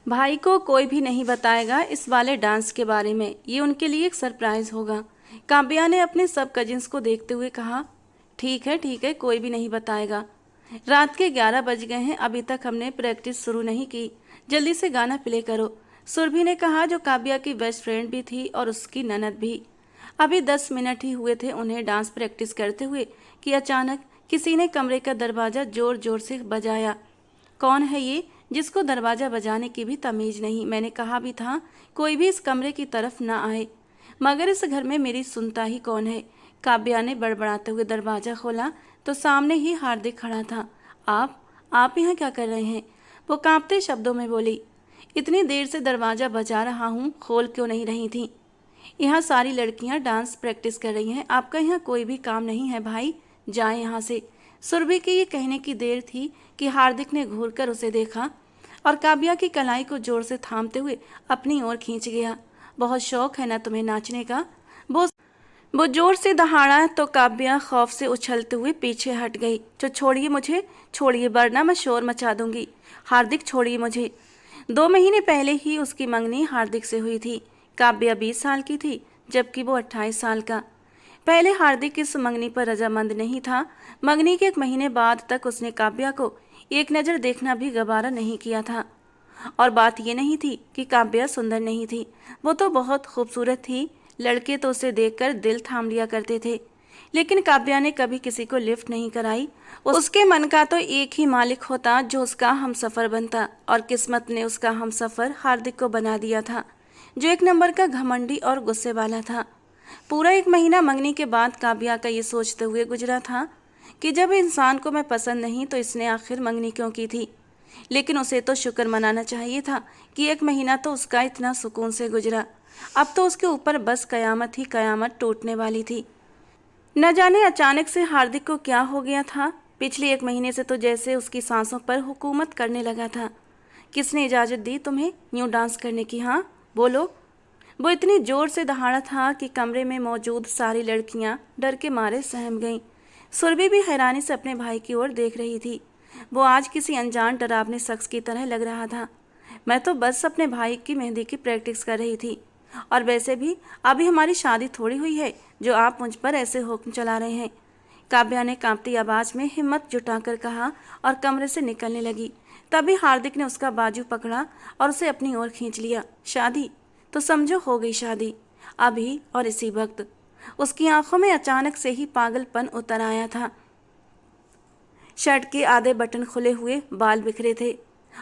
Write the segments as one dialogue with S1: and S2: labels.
S1: भाई को कोई भी नहीं बताएगा इस वाले डांस के बारे में, ये उनके लिए एक सरप्राइज होगा। काव्या ने अपने सब कजिन्स को देखते हुए कहा, ठीक है कोई भी नहीं बताएगा। रात के 11 बज गए हैं, अभी तक हमने प्रैक्टिस शुरू नहीं की, जल्दी से गाना प्ले करो। सुरभि ने कहा, जो काव्या की बेस्ट फ्रेंड भी थी और उसकी ननद भी। अभी 10 मिनट ही हुए थे उन्हें डांस प्रैक्टिस करते हुए कि अचानक किसी ने कमरे का दरवाज़ा जोर जोर से बजाया। कौन है ये जिसको दरवाज़ा बजाने की भी तमीज़ नहीं? मैंने कहा भी था कोई भी इस कमरे की तरफ ना आए, मगर इस घर में मेरी सुनता ही कौन है? काव्या ने बड़बड़ाते हुए दरवाज़ा खोला तो सामने ही हार्दिक खड़ा था। आप यहाँ क्या कर रहे हैं? वो कांपते शब्दों में बोली। इतनी देर से दरवाज़ा बजा रहा हूँ, खोल क्यों नहीं रही थी? यहाँ सारी लड़कियाँ डांस प्रैक्टिस कर रही हैं, आपका यहाँ कोई भी काम नहीं है भाई, जाएं यहाँ से। सुरभि के ये कहने की देर थी कि हार्दिक ने घूरकर उसे देखा और काव्या की कलाई को जोर से थामते हुए अपनी ओर खींच गया। बहुत शौक है ना तुम्हें नाचने का? वो जोर से दहाड़ा तो काव्या खौफ से उछलते हुए पीछे हट गई। तो छोड़िए मुझे, छोड़िए वरना मैं शोर मचा दूंगी। हार्दिक छोड़िए मुझे। 2 महीने पहले ही उसकी मंगनी हार्दिक से हुई थी। काव्या 20 साल की थी जबकि वो 28 साल का। पहले हार्दिक इस मंगनी पर रजामंद नहीं था। मंगनी के 1 महीने बाद तक उसने काव्या को एक नज़र देखना भी गवारा नहीं किया था। और बात ये नहीं थी कि काव्या सुंदर नहीं थी, वो तो बहुत खूबसूरत थी। लड़के तो उसे देखकर दिल थाम लिया करते थे, लेकिन काव्या ने कभी किसी को लिफ्ट नहीं कराई। उसके मन का तो एक ही मालिक होता जो उसका हमसफ़र बनता, और किस्मत ने उसका हमसफ़र हार्दिक को बना दिया था, जो 1 नंबर का घमंडी और गुस्से वाला था। पूरा 1 महीना मंगनी के बाद काव्या का ये सोचते हुए गुजरा था कि जब इंसान को मैं पसंद नहीं तो इसने आखिर मंगनी क्यों की थी। लेकिन उसे तो शुक्र मनाना चाहिए था कि 1 महीना तो उसका इतना सुकून से गुजरा। अब तो उसके ऊपर बस कयामत ही कयामत टूटने वाली थी। न जाने अचानक से हार्दिक को क्या हो गया था। पिछले 1 महीने से तो जैसे उसकी सांसों पर हुकूमत करने लगा था। किसने इजाज़त दी तुम्हें यूँ डांस करने की? हाँ बोलो। वो इतनी ज़ोर से दहाड़ा था कि कमरे में मौजूद सारी लड़कियां डर के मारे सहम गईं। सुरभि भी हैरानी से अपने भाई की ओर देख रही थी। वो आज किसी अनजान डरावने शख्स की तरह लग रहा था। मैं तो बस अपने भाई की मेहंदी की प्रैक्टिस कर रही थी, और वैसे भी अभी हमारी शादी थोड़ी हुई है जो आप मुझ पर ऐसे हुक्म चला रहे हैं। काव्या ने कांपती आवाज़ में हिम्मत जुटाकर कहा और कमरे से निकलने लगी। तभी हार्दिक ने उसका बाजू पकड़ा और उसे अपनी ओर खींच लिया। शादी तो समझो हो गई शादी, अभी और इसी वक्त। उसकी आंखों में अचानक से ही पागलपन उतर आया था। शर्ट के आधे बटन खुले हुए, बाल बिखरे थे,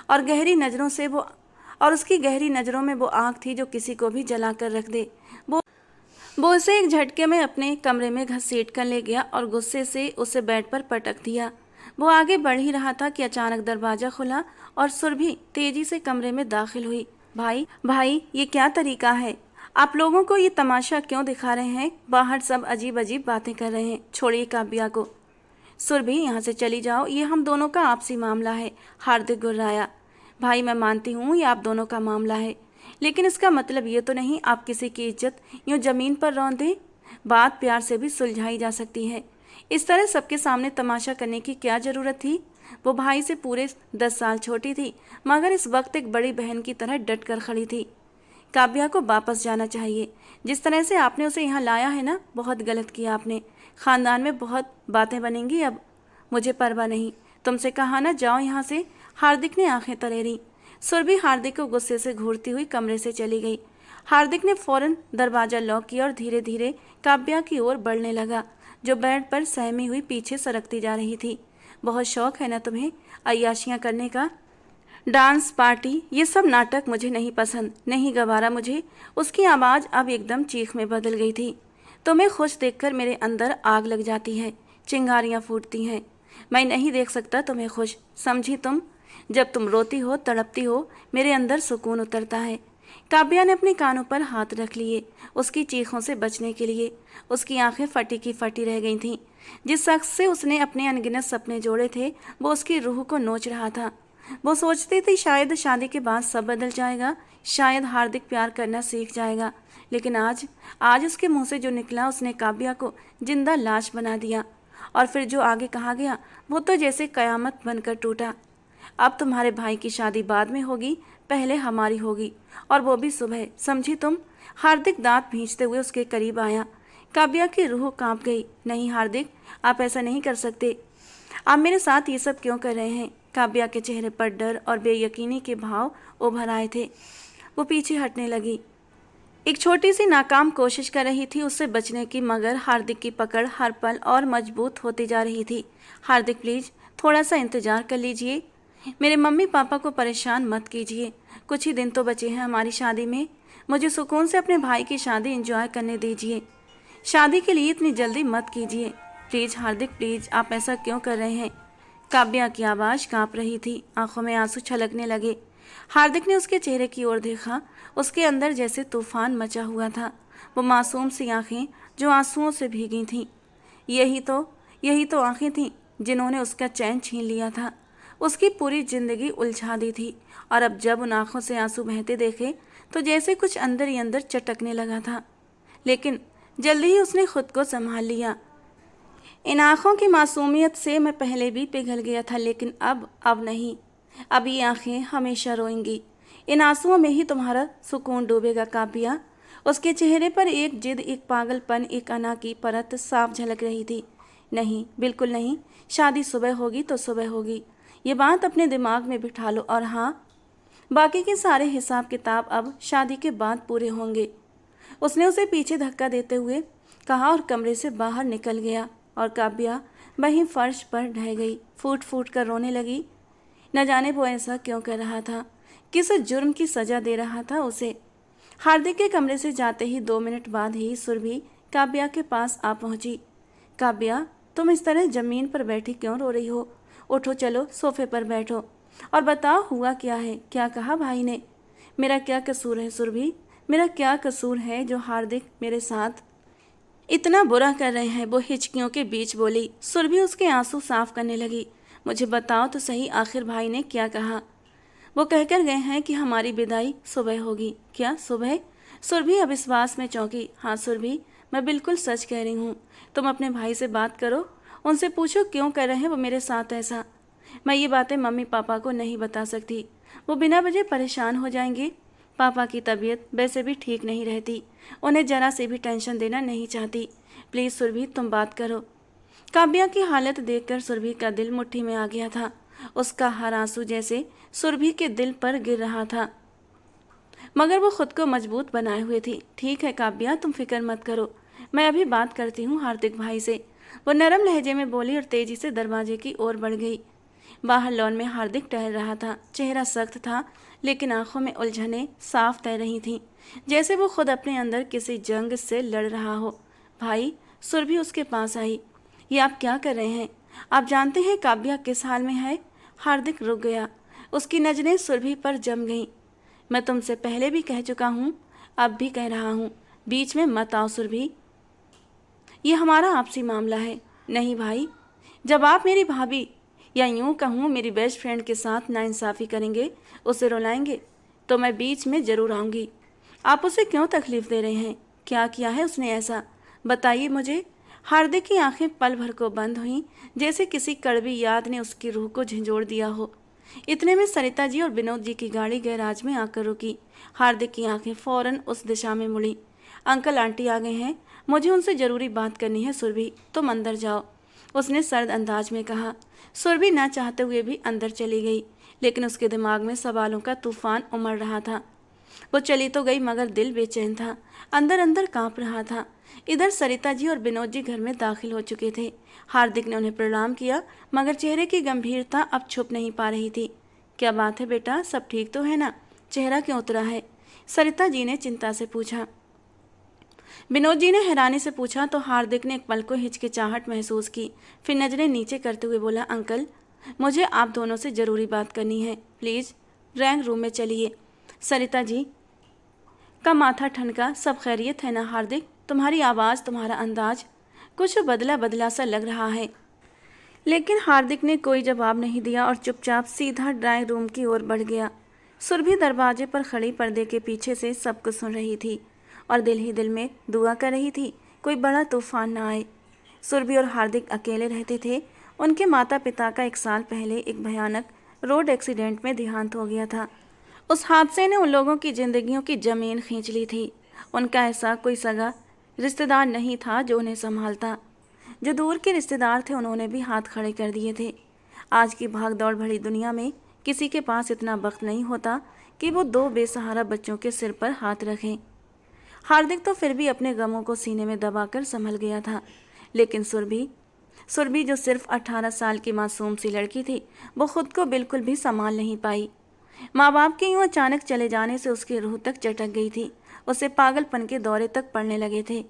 S1: और उसकी गहरी नज़रों में वो आँख थी जो किसी को भी जला कर रख दे। वो उसे एक झटके में अपने कमरे में घसीट कर ले गया और गुस्से से उसे बेड पर पटक दिया। वो आगे बढ़ ही रहा था कि अचानक दरवाज़ा खुला और सुरभि तेजी से कमरे में दाखिल हुई। भाई ये क्या तरीका है? आप लोगों को ये तमाशा क्यों दिखा रहे हैं? बाहर सब अजीब अजीब बातें कर रहे हैं। छोड़िए काव्या को। सुरभि यहाँ से चली जाओ, ये हम दोनों का आपसी मामला है। हार्दिक गुर्राया। भाई मैं मानती हूँ ये आप दोनों का मामला है, लेकिन इसका मतलब ये तो नहीं आप किसी की इज्जत यूँ ज़मीन पर रौंद दें। बात प्यार से भी सुलझाई जा सकती है। इस तरह सबके सामने तमाशा करने की क्या ज़रूरत थी? वो भाई से पूरे 10 साल छोटी थी, मगर इस वक्त एक बड़ी बहन की तरह डट कर खड़ी थी। काव्या को वापस जाना चाहिए। जिस तरह से आपने उसे यहाँ लाया है ना, बहुत गलत किया आपने। ख़ानदान में बहुत बातें बनेंगी अब। मुझे परवाह नहीं, तुमसे कहा ना जाओ यहाँ से। हार्दिक ने आंखें तरेरी। सुरभि हार्दिक को गुस्से से घूरती हुई कमरे से चली गई। हार्दिक ने फौरन दरवाज़ा लॉक किया और धीरे धीरे काव्या की ओर बढ़ने लगा, जो बेड पर सहमी हुई पीछे सरकती जा रही थी। बहुत शौक है ना तुम्हें अय्याशियाँ करने का? डांस पार्टी ये सब नाटक मुझे नहीं पसंद, नहीं गवारा मुझे। उसकी आवाज़ अब एकदम चीख में बदल गई थी। तुम्हें खुश देखकर मेरे अंदर आग लग जाती है, चिंगारियाँ फूटती हैं। मैं नहीं देख सकता तुम्हें खुश, समझी तुम? जब तुम रोती हो, तड़पती हो, मेरे अंदर सुकून उतरता है। काव्या ने अपने कानों पर हाथ रख लिए उसकी चीखों से बचने के लिए। उसकी आंखें फटी की फटी रह गई थीं। जिस शख्स से उसने अपने अनगिनत सपने जोड़े थे वो उसकी रूह को नोच रहा था। वो सोचती थी शायद शादी के बाद सब बदल जाएगा, शायद हार्दिक प्यार करना सीख जाएगा, लेकिन आज उसके मुंह से जो निकला उसने काव्या को जिंदा लाश बना दिया। और फिर जो आगे कहा गया वो तो जैसे कयामत बनकर टूटा। अब तुम्हारे भाई की शादी बाद में होगी, पहले हमारी होगी, और वो भी सुबह, समझी तुम? हार्दिक दांत भींचते हुए उसके करीब आया। काव्या की रूह कांप गई। नहीं हार्दिक, आप ऐसा नहीं कर सकते। आप मेरे साथ ये सब क्यों कर रहे हैं? काव्या के चेहरे पर डर और बेयकीनी के भाव उभर आए थे। वो पीछे हटने लगी। एक छोटी सी नाकाम कोशिश कर रही थी उससे बचने की, मगर हार्दिक की पकड़ हर पल और मजबूत होती जा रही थी। हार्दिक प्लीज थोड़ा सा इंतजार कर लीजिए। मेरे मम्मी पापा को परेशान मत कीजिए। कुछ ही दिन तो बचे हैं हमारी शादी में। मुझे सुकून से अपने भाई की शादी एंजॉय करने दीजिए। शादी के लिए इतनी जल्दी मत कीजिए। प्लीज हार्दिक प्लीज, आप ऐसा क्यों कर रहे हैं? काव्या की आवाज़ कांप रही थी, आंखों में आंसू छलकने लगे। हार्दिक ने उसके चेहरे की ओर देखा। उसके अंदर जैसे तूफान मचा हुआ था। वो मासूम सी आंखें जो आंसुओं से भीगी थीं। यही तो आंखें थीं जिन्होंने उसका चैन छीन लिया था, उसकी पूरी जिंदगी उलझा दी थी। और अब जब उन आंखों से आंसू बहते देखे तो जैसे कुछ अंदर ही अंदर चटकने लगा था। लेकिन जल्दी ही उसने खुद को संभाल लिया। इन आंखों की मासूमियत से मैं पहले भी पिघल गया था, लेकिन अब नहीं। अब ये आंखें हमेशा रोएंगी। इन आंसुओं में ही तुम्हारा सुकून डूबेगा काव्या। उसके चेहरे पर एक जिद, एक पागलपन, एक अना की परत साफ झलक रही थी। नहीं, बिल्कुल नहीं। शादी सुबह होगी तो सुबह होगी। ये बात अपने दिमाग में बिठा लो। और हाँ, बाकी के सारे हिसाब किताब अब शादी के बाद पूरे होंगे। उसने उसे पीछे धक्का देते हुए कहा और कमरे से बाहर निकल गया। और काव्या वहीं फर्श पर ढह गई, फूट फूट कर रोने लगी। न जाने वो ऐसा क्यों कर रहा था, किस जुर्म की सजा दे रहा था उसे। हार्दिक के कमरे से जाते ही 2 मिनट बाद ही सुरभि काव्या के पास आ पहुंची। काव्या, तुम इस तरह जमीन पर बैठी क्यों रो रही हो? उठो, चलो सोफे पर बैठो और बताओ हुआ क्या है, क्या कहा भाई ने? मेरा क्या कसूर है सुरभि? मेरा क्या कसूर है जो हार्दिक मेरे साथ इतना बुरा कर रहे हैं? वो हिचकियों के बीच बोली। सुरभि उसके आंसू साफ करने लगी। मुझे बताओ तो सही, आखिर भाई ने क्या कहा? वो कहकर गए हैं कि हमारी विदाई सुबह होगी। क्या सुबह? सुरभि अविश्वास में चौंकी। हाँ सुरभि, मैं बिल्कुल सच कह रही हूँ। तुम अपने भाई से बात करो, उनसे पूछो क्यों कर रहे हैं वो मेरे साथ ऐसा। मैं ये बातें मम्मी पापा को नहीं बता सकती, वो बिना वजह परेशान हो जाएंगे। पापा की तबीयत वैसे भी ठीक नहीं रहती, उन्हें जरा से भी टेंशन देना नहीं चाहती। प्लीज़ सुरभि, तुम बात करो। काव्या की हालत देखकर सुरभि का दिल मुट्ठी में आ गया था। उसका हर आंसू जैसे सुरभि के दिल पर गिर रहा था, मगर वो खुद को मजबूत बनाए हुए थी। ठीक है काव्या, तुम फिक्र मत करो, मैं अभी बात करती हूँ हार्दिक भाई से। वो नरम लहजे में बोली और तेजी से दरवाजे की ओर बढ़ गई। बाहर लॉन में हार्दिक टहल रहा था। चेहरा सख्त था, लेकिन आंखों में उलझनें साफ तैर रही थीं, जैसे वो खुद अपने अंदर किसी जंग से लड़ रहा हो। भाई, सुरभि उसके पास आई। ये आप क्या कर रहे हैं? आप जानते हैं काव्या किस हाल में है? हार्दिक रुक गया। उसकी नजरें सुरभि पर जम गईं। मैं तुमसे पहले भी कह चुका हूँ, अब भी कह रहा हूँ, बीच में मत आओ सुरभि। ये हमारा आपसी मामला है। नहीं भाई, जब आप मेरी भाभी या यूं कहूँ मेरी बेस्ट फ्रेंड के साथ नाइंसाफ़ी करेंगे, उसे रुलाएंगे, तो मैं बीच में ज़रूर आऊँगी। आप उसे क्यों तकलीफ़ दे रहे हैं? क्या किया है उसने ऐसा? बताइए मुझे। हार्दिक की आंखें पल भर को बंद हुईं, जैसे किसी कड़वी याद ने उसकी रूह को झंझोड़ दिया हो। इतने में सरिता जी और विनोद जी की गाड़ी गैराज में आकर रुकी। हार्दिक की आंखें फौरन उस दिशा में मुड़ी। अंकल आंटी आ गए हैं, मुझे उनसे ज़रूरी बात करनी है सुरभि, तुम अंदर जाओ, उसने सर्द अंदाज में कहा। सुरभि ना चाहते हुए भी अंदर चली गई, लेकिन उसके दिमाग में सवालों का तूफान उमड़ रहा था। वो चली तो गई, मगर दिल बेचैन था, अंदर अंदर कांप रहा था। इधर सरिता जी और विनोद जी घर में दाखिल हो चुके थे। हार्दिक ने उन्हें प्रणाम किया, मगर चेहरे की गंभीरता अब छुप नहीं पा रही थी। क्या बात है बेटा, सब ठीक तो है ना? चेहरा क्यों उतरा है? सरिता जी ने चिंता से पूछा। विनोद जी ने हैरानी से पूछा तो हार्दिक ने एक पल को हिचकिचाहट महसूस की। फिर नजरें नीचे करते हुए बोला, अंकल, मुझे आप दोनों से ज़रूरी बात करनी है, प्लीज़ ड्राइंग रूम में चलिए। सरिता जी का माथा ठनका। सब खैरियत है ना हार्दिक? तुम्हारी आवाज़, तुम्हारा अंदाज कुछ बदला बदला सा लग रहा है। लेकिन हार्दिक ने कोई जवाब नहीं दिया और चुपचाप सीधा ड्राइंग रूम की ओर बढ़ गया। सुरभि दरवाजे पर खड़ी पर्दे के पीछे से सब कुछ सुन रही थी और दिल ही दिल में दुआ कर रही थी कोई बड़ा तूफान ना आए। सुरभि और हार्दिक अकेले रहते थे। उनके माता पिता का 1 साल पहले एक भयानक रोड एक्सीडेंट में देहांत हो गया था। उस हादसे ने उन लोगों की जिंदगियों की जमीन खींच ली थी। उनका ऐसा कोई सगा रिश्तेदार नहीं था जो उन्हें संभालता। जो दूर के रिश्तेदार थे उन्होंने भी हाथ खड़े कर दिए थे। आज की भाग दौड़ भरी दुनिया में किसी के पास इतना वक्त नहीं होता कि वो दो बेसहारा बच्चों के सिर पर हाथ रखें। हार्दिक तो फिर भी अपने गमों को सीने में दबाकर संभल गया था, लेकिन सुरभि जो सिर्फ 18 साल की मासूम सी लड़की थी, वो खुद को बिल्कुल भी संभाल नहीं पाई। माँ बाप के यूं अचानक चले जाने से उसकी रूह तक चटक गई थी। उसे पागलपन के दौरे तक पड़ने लगे थे।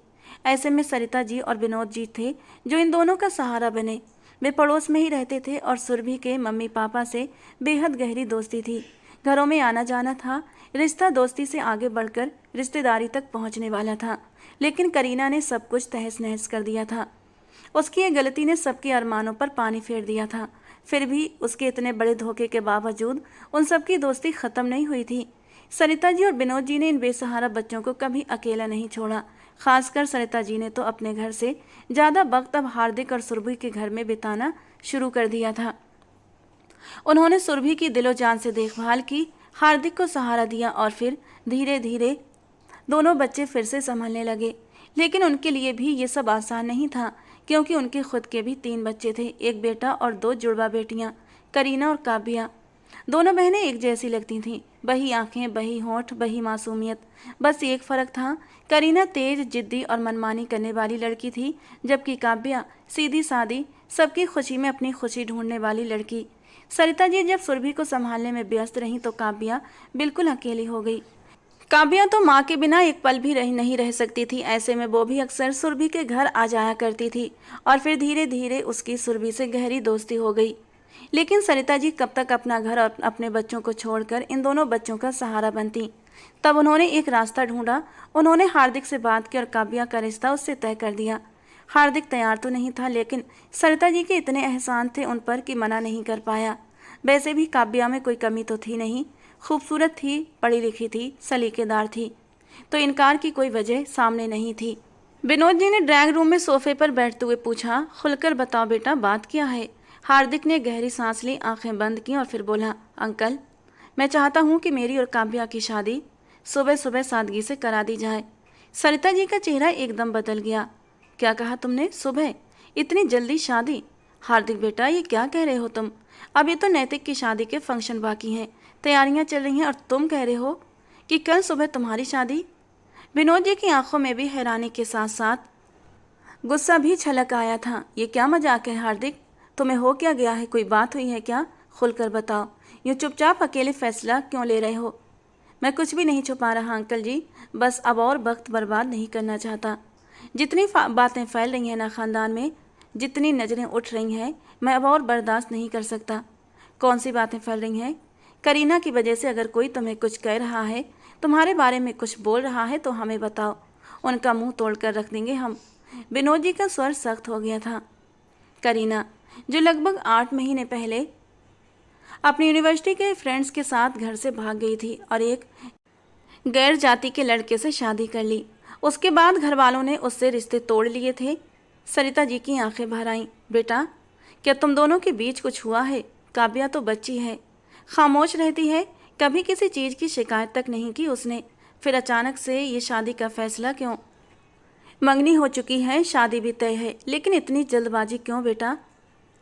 S1: ऐसे में सरिता जी और विनोद जी थे जो इन दोनों का सहारा बने। वे पड़ोस में ही रहते थे और सुरभि के मम्मी पापा से बेहद गहरी दोस्ती थी। घरों में आना जाना था। रिश्ता दोस्ती से आगे बढ़कर रिश्तेदारी तक पहुंचने वाला था, लेकिन करीना ने सब कुछ तहस नहस कर दिया था। उसकी ये गलती ने सबके अरमानों पर पानी फेर दिया था। फिर भी उसके इतने बड़े धोखे के बावजूद उन सबकी दोस्ती खत्म नहीं हुई थी। सरिता जी और विनोद जी ने इन बेसहारा बच्चों को कभी अकेला नहीं छोड़ा। खासकर सरिता जी ने तो अपने घर से ज़्यादा वक्त अब हार्दिक और सुरभि के घर में बिताना शुरू कर दिया था। उन्होंने सुरभि की दिलो जान से देखभाल की, हार्दिक को सहारा दिया और फिर धीरे धीरे दोनों बच्चे फिर से संभलने लगे। लेकिन उनके लिए भी ये सब आसान नहीं था, क्योंकि उनके खुद के भी 3 बच्चे थे, एक बेटा और 2 जुड़वा बेटियां, करीना और काव्या। दोनों बहनें एक जैसी लगती थीं, बही आंखें, बही होंठ, बही मासूमियत। बस एक फ़र्क था, करीना तेज, जिद्दी और मनमानी करने वाली लड़की थी, जबकि काव्या सीधी सादी, सबकी खुशी में अपनी खुशी ढूंढने वाली लड़की। सरिता जी जब सुरभि को संभालने में व्यस्त रहीं तो काव्या बिल्कुल अकेली हो गई। काव्या तो माँ के बिना एक पल भी नहीं रह सकती थी। ऐसे में वो भी अक्सर सुरभि के घर आ जाया करती थी और फिर धीरे धीरे उसकी सुरभि से गहरी दोस्ती हो गई। लेकिन सरिता जी कब तक अपना घर और अपने बच्चों को छोड़कर इन दोनों बच्चों का सहारा बनती। तब उन्होंने एक रास्ता ढूंढा। उन्होंने हार्दिक से बात की और काव्या का रिश्ता उससे तय कर दिया। हार्दिक तैयार तो नहीं था, लेकिन सरिता जी के इतने एहसान थे उन पर कि मना नहीं कर पाया। वैसे भी काव्या में कोई कमी तो थी नहीं, खूबसूरत थी, पढ़ी लिखी थी, सलीकेदार थी, तो इनकार की कोई वजह सामने नहीं थी। विनोद जी ने ड्राइंग रूम में सोफे पर बैठते हुए पूछा, खुलकर बताओ बेटा, बात क्या है? हार्दिक ने गहरी सांस ली, आंखें बंद की और फिर बोला, अंकल, मैं चाहता हूँ कि मेरी और काव्या की शादी सुबह सुबह सादगी से करा दी जाए। सरिता जी का चेहरा एकदम बदल गया। क्या कहा तुमने? सुबह? इतनी जल्दी शादी? हार्दिक बेटा, ये क्या कह रहे हो तुम? अभी तो नैतिक की शादी के फंक्शन बाकी हैं, तैयारियां चल रही हैं और तुम कह रहे हो कि कल सुबह तुम्हारी शादी? विनोद जी की आंखों में भी हैरानी के साथ साथ गुस्सा भी छलक आया था। ये क्या मजाक है हार्दिक? तुम्हें हो क्या गया है? कोई बात हुई है क्या? खुलकर बताओ। यूँ चुपचाप अकेले फैसला क्यों ले रहे हो? मैं कुछ भी नहीं छुपा रहा अंकल जी, बस अब और वक्त बर्बाद नहीं करना चाहता। जितनी बातें फैल रही हैं ना खानदान में, जितनी नज़रें उठ रही हैं, मैं अब और बर्दाश्त नहीं कर सकता। कौन सी बातें फैल रही हैं? करीना की वजह से अगर कोई तुम्हें कुछ कह रहा है, तुम्हारे बारे में कुछ बोल रहा है, तो हमें बताओ, उनका मुंह तोड़ कर रख देंगे हम। विनोद जी का स्वर सख्त हो गया था। करीना, जो लगभग 8 महीने पहले अपनी यूनिवर्सिटी के फ्रेंड्स के साथ घर से भाग गई थी और एक गैर जाति के लड़के से शादी कर ली, उसके बाद घर वालों ने उससे रिश्ते तोड़ लिए थे। सरिता जी की आंखें भर आईं। बेटा, क्या तुम दोनों के बीच कुछ हुआ है? काव्या तो बच्ची है, खामोश रहती है, कभी किसी चीज़ की शिकायत तक नहीं की उसने। फिर अचानक से ये शादी का फैसला क्यों? मंगनी हो चुकी है, शादी भी तय है, लेकिन इतनी जल्दबाजी क्यों बेटा?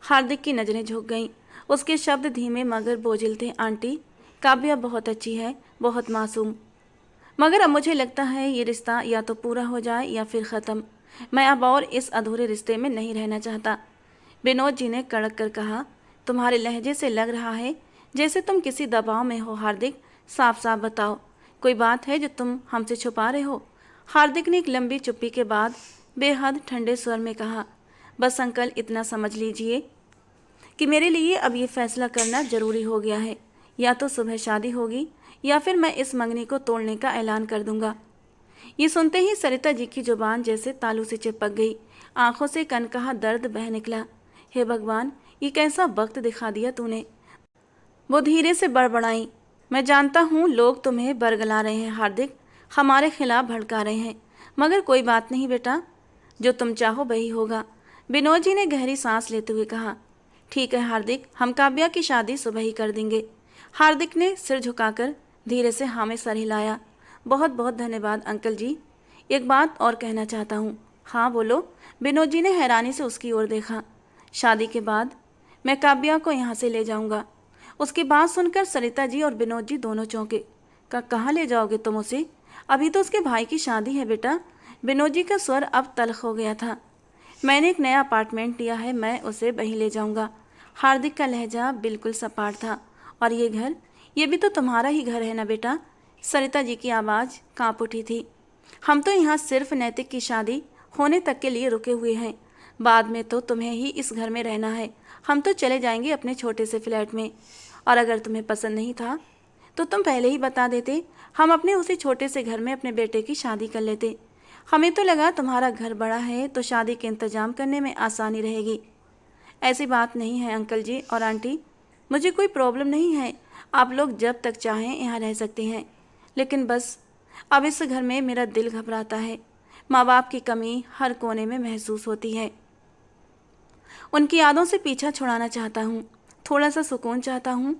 S1: हार्दिक की नज़रें झुक गईं। उसके शब्द धीमे मगर बोझिल थे। आंटी, काव्या बहुत अच्छी है, बहुत मासूम, मगर अब मुझे लगता है ये रिश्ता या तो पूरा हो जाए या फिर ख़त्म। मैं अब और इस अधूरे रिश्ते में नहीं रहना चाहता। विनोद जी ने कड़क कर कहा। तुम्हारे लहजे से लग रहा है जैसे तुम किसी दबाव में हो हार्दिक, साफ साफ बताओ, कोई बात है जो तुम हमसे छुपा रहे हो? हार्दिक ने एक लंबी चुप्पी के बाद बेहद ठंडे स्वर में कहा, बस अंकल, इतना समझ लीजिए कि मेरे लिए अब ये फैसला करना ज़रूरी हो गया है। या तो सुबह शादी होगी या फिर मैं इस मंगनी को तोड़ने का ऐलान कर दूंगा। ये सुनते ही सरिता जी की जुबान जैसे तालू से चिपक गई, आंखों से कनकहा दर्द बह निकला। हे भगवान, ये कैसा वक्त दिखा दिया तूने। वो धीरे से बड़बड़ाई, मैं जानता हूँ लोग तुम्हें बरगला रहे हैं हार्दिक, हमारे खिलाफ भड़का रहे हैं, मगर कोई बात नहीं बेटा, जो तुम चाहो वही होगा। विनोद जी ने गहरी सांस लेते हुए कहा। ठीक है हार्दिक, हम काव्या की शादी सुबह ही कर देंगे। हार्दिक ने सिर झुकाकर धीरे से हाँ में सर हिलाया। बहुत बहुत धन्यवाद अंकल जी। एक बात और कहना चाहता हूँ। हाँ बोलो। विनोद जी ने हैरानी से उसकी ओर देखा। शादी के बाद मैं काव्या को यहाँ से ले जाऊँगा। उसकी बात सुनकर सरिता जी और विनोद जी दोनों चौंके। कहाँ ले जाओगे तुम उसे? अभी तो उसके भाई की शादी है बेटा। विनोद जी का स्वर अब तल्ख हो गया था। मैंने एक नया अपार्टमेंट लिया है, मैं उसे वहीं ले जाऊंगा। हार्दिक का लहजा बिल्कुल सपाट था। और ये घर, ये भी तो तुम्हारा ही घर है ना बेटा? सरिता जी की आवाज़ कांप उठी थी। हम तो यहाँ सिर्फ नैतिक की शादी होने तक के लिए रुके हुए हैं। बाद में तो तुम्हें ही इस घर में रहना है। हम तो चले जाएंगे अपने छोटे से फ्लैट में। और अगर तुम्हें पसंद नहीं था तो तुम पहले ही बता देते, हम अपने उसी छोटे से घर में अपने बेटे की शादी कर लेते। हमें तो लगा तुम्हारा घर बड़ा है तो शादी के इंतजाम करने में आसानी रहेगी। ऐसी बात नहीं है अंकल जी और आंटी, मुझे कोई प्रॉब्लम नहीं है। आप लोग जब तक चाहें यहाँ रह सकते हैं। लेकिन बस अब इस घर में मेरा दिल घबराता है। माँ बाप की कमी हर कोने में महसूस होती है। उनकी यादों से पीछा छुड़ाना चाहता हूँ, थोड़ा सा सुकून चाहता हूँ।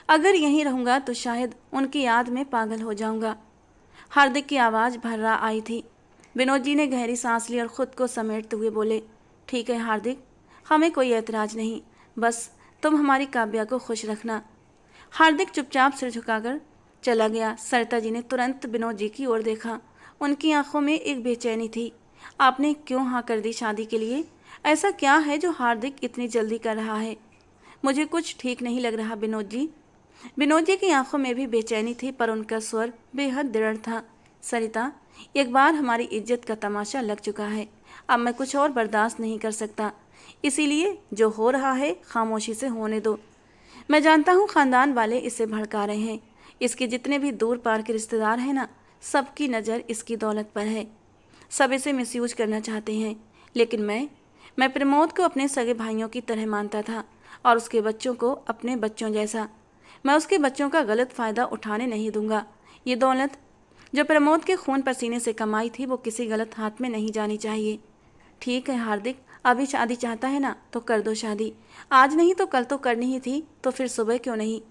S1: अगर यहीं रहूँगा तो शायद उनकी याद में पागल हो जाऊँगा। हार्दिक की आवाज़ भर्रा आई थी। विनोद जी ने गहरी सांस ली और ख़ुद को समेटते हुए बोले, ठीक है हार्दिक, हमें कोई ऐतराज़ नहीं, बस तुम हमारी काव्या को खुश रखना। हार्दिक चुपचाप सिर झुकाकर चला गया। सरिता जी ने तुरंत विनोद जी की ओर देखा। उनकी आंखों में एक बेचैनी थी। आपने क्यों हाँ कर दी शादी के लिए? ऐसा क्या है जो हार्दिक इतनी जल्दी कर रहा है? मुझे कुछ ठीक नहीं लग रहा विनोद जी। विनोद जी की आंखों में भी बेचैनी थी, पर उनका स्वर बेहद दृढ़ था। सरिता, एक बार हमारी इज्जत का तमाशा लग चुका है। अब मैं कुछ और बर्दाश्त नहीं कर सकता। इसीलिए जो हो रहा है खामोशी से होने दो। मैं जानता हूँ खानदान वाले इसे भड़का रहे हैं। इसके जितने भी दूर पार के रिश्तेदार हैं ना, सबकी नज़र इसकी दौलत पर है। सब इसे मिसयूज करना चाहते हैं। लेकिन मैं प्रमोद को अपने सगे भाइयों की तरह मानता था और उसके बच्चों को अपने बच्चों जैसा। मैं उसके बच्चों का गलत फ़ायदा उठाने नहीं दूंगा। ये दौलत जो प्रमोद के खून पसीने से कमाई थी वो किसी गलत हाथ में नहीं जानी चाहिए। ठीक है हार्दिक, अभी शादी चाहता है ना तो कर दो शादी। आज नहीं तो कल तो करनी ही थी, तो फिर सुबह क्यों नहीं?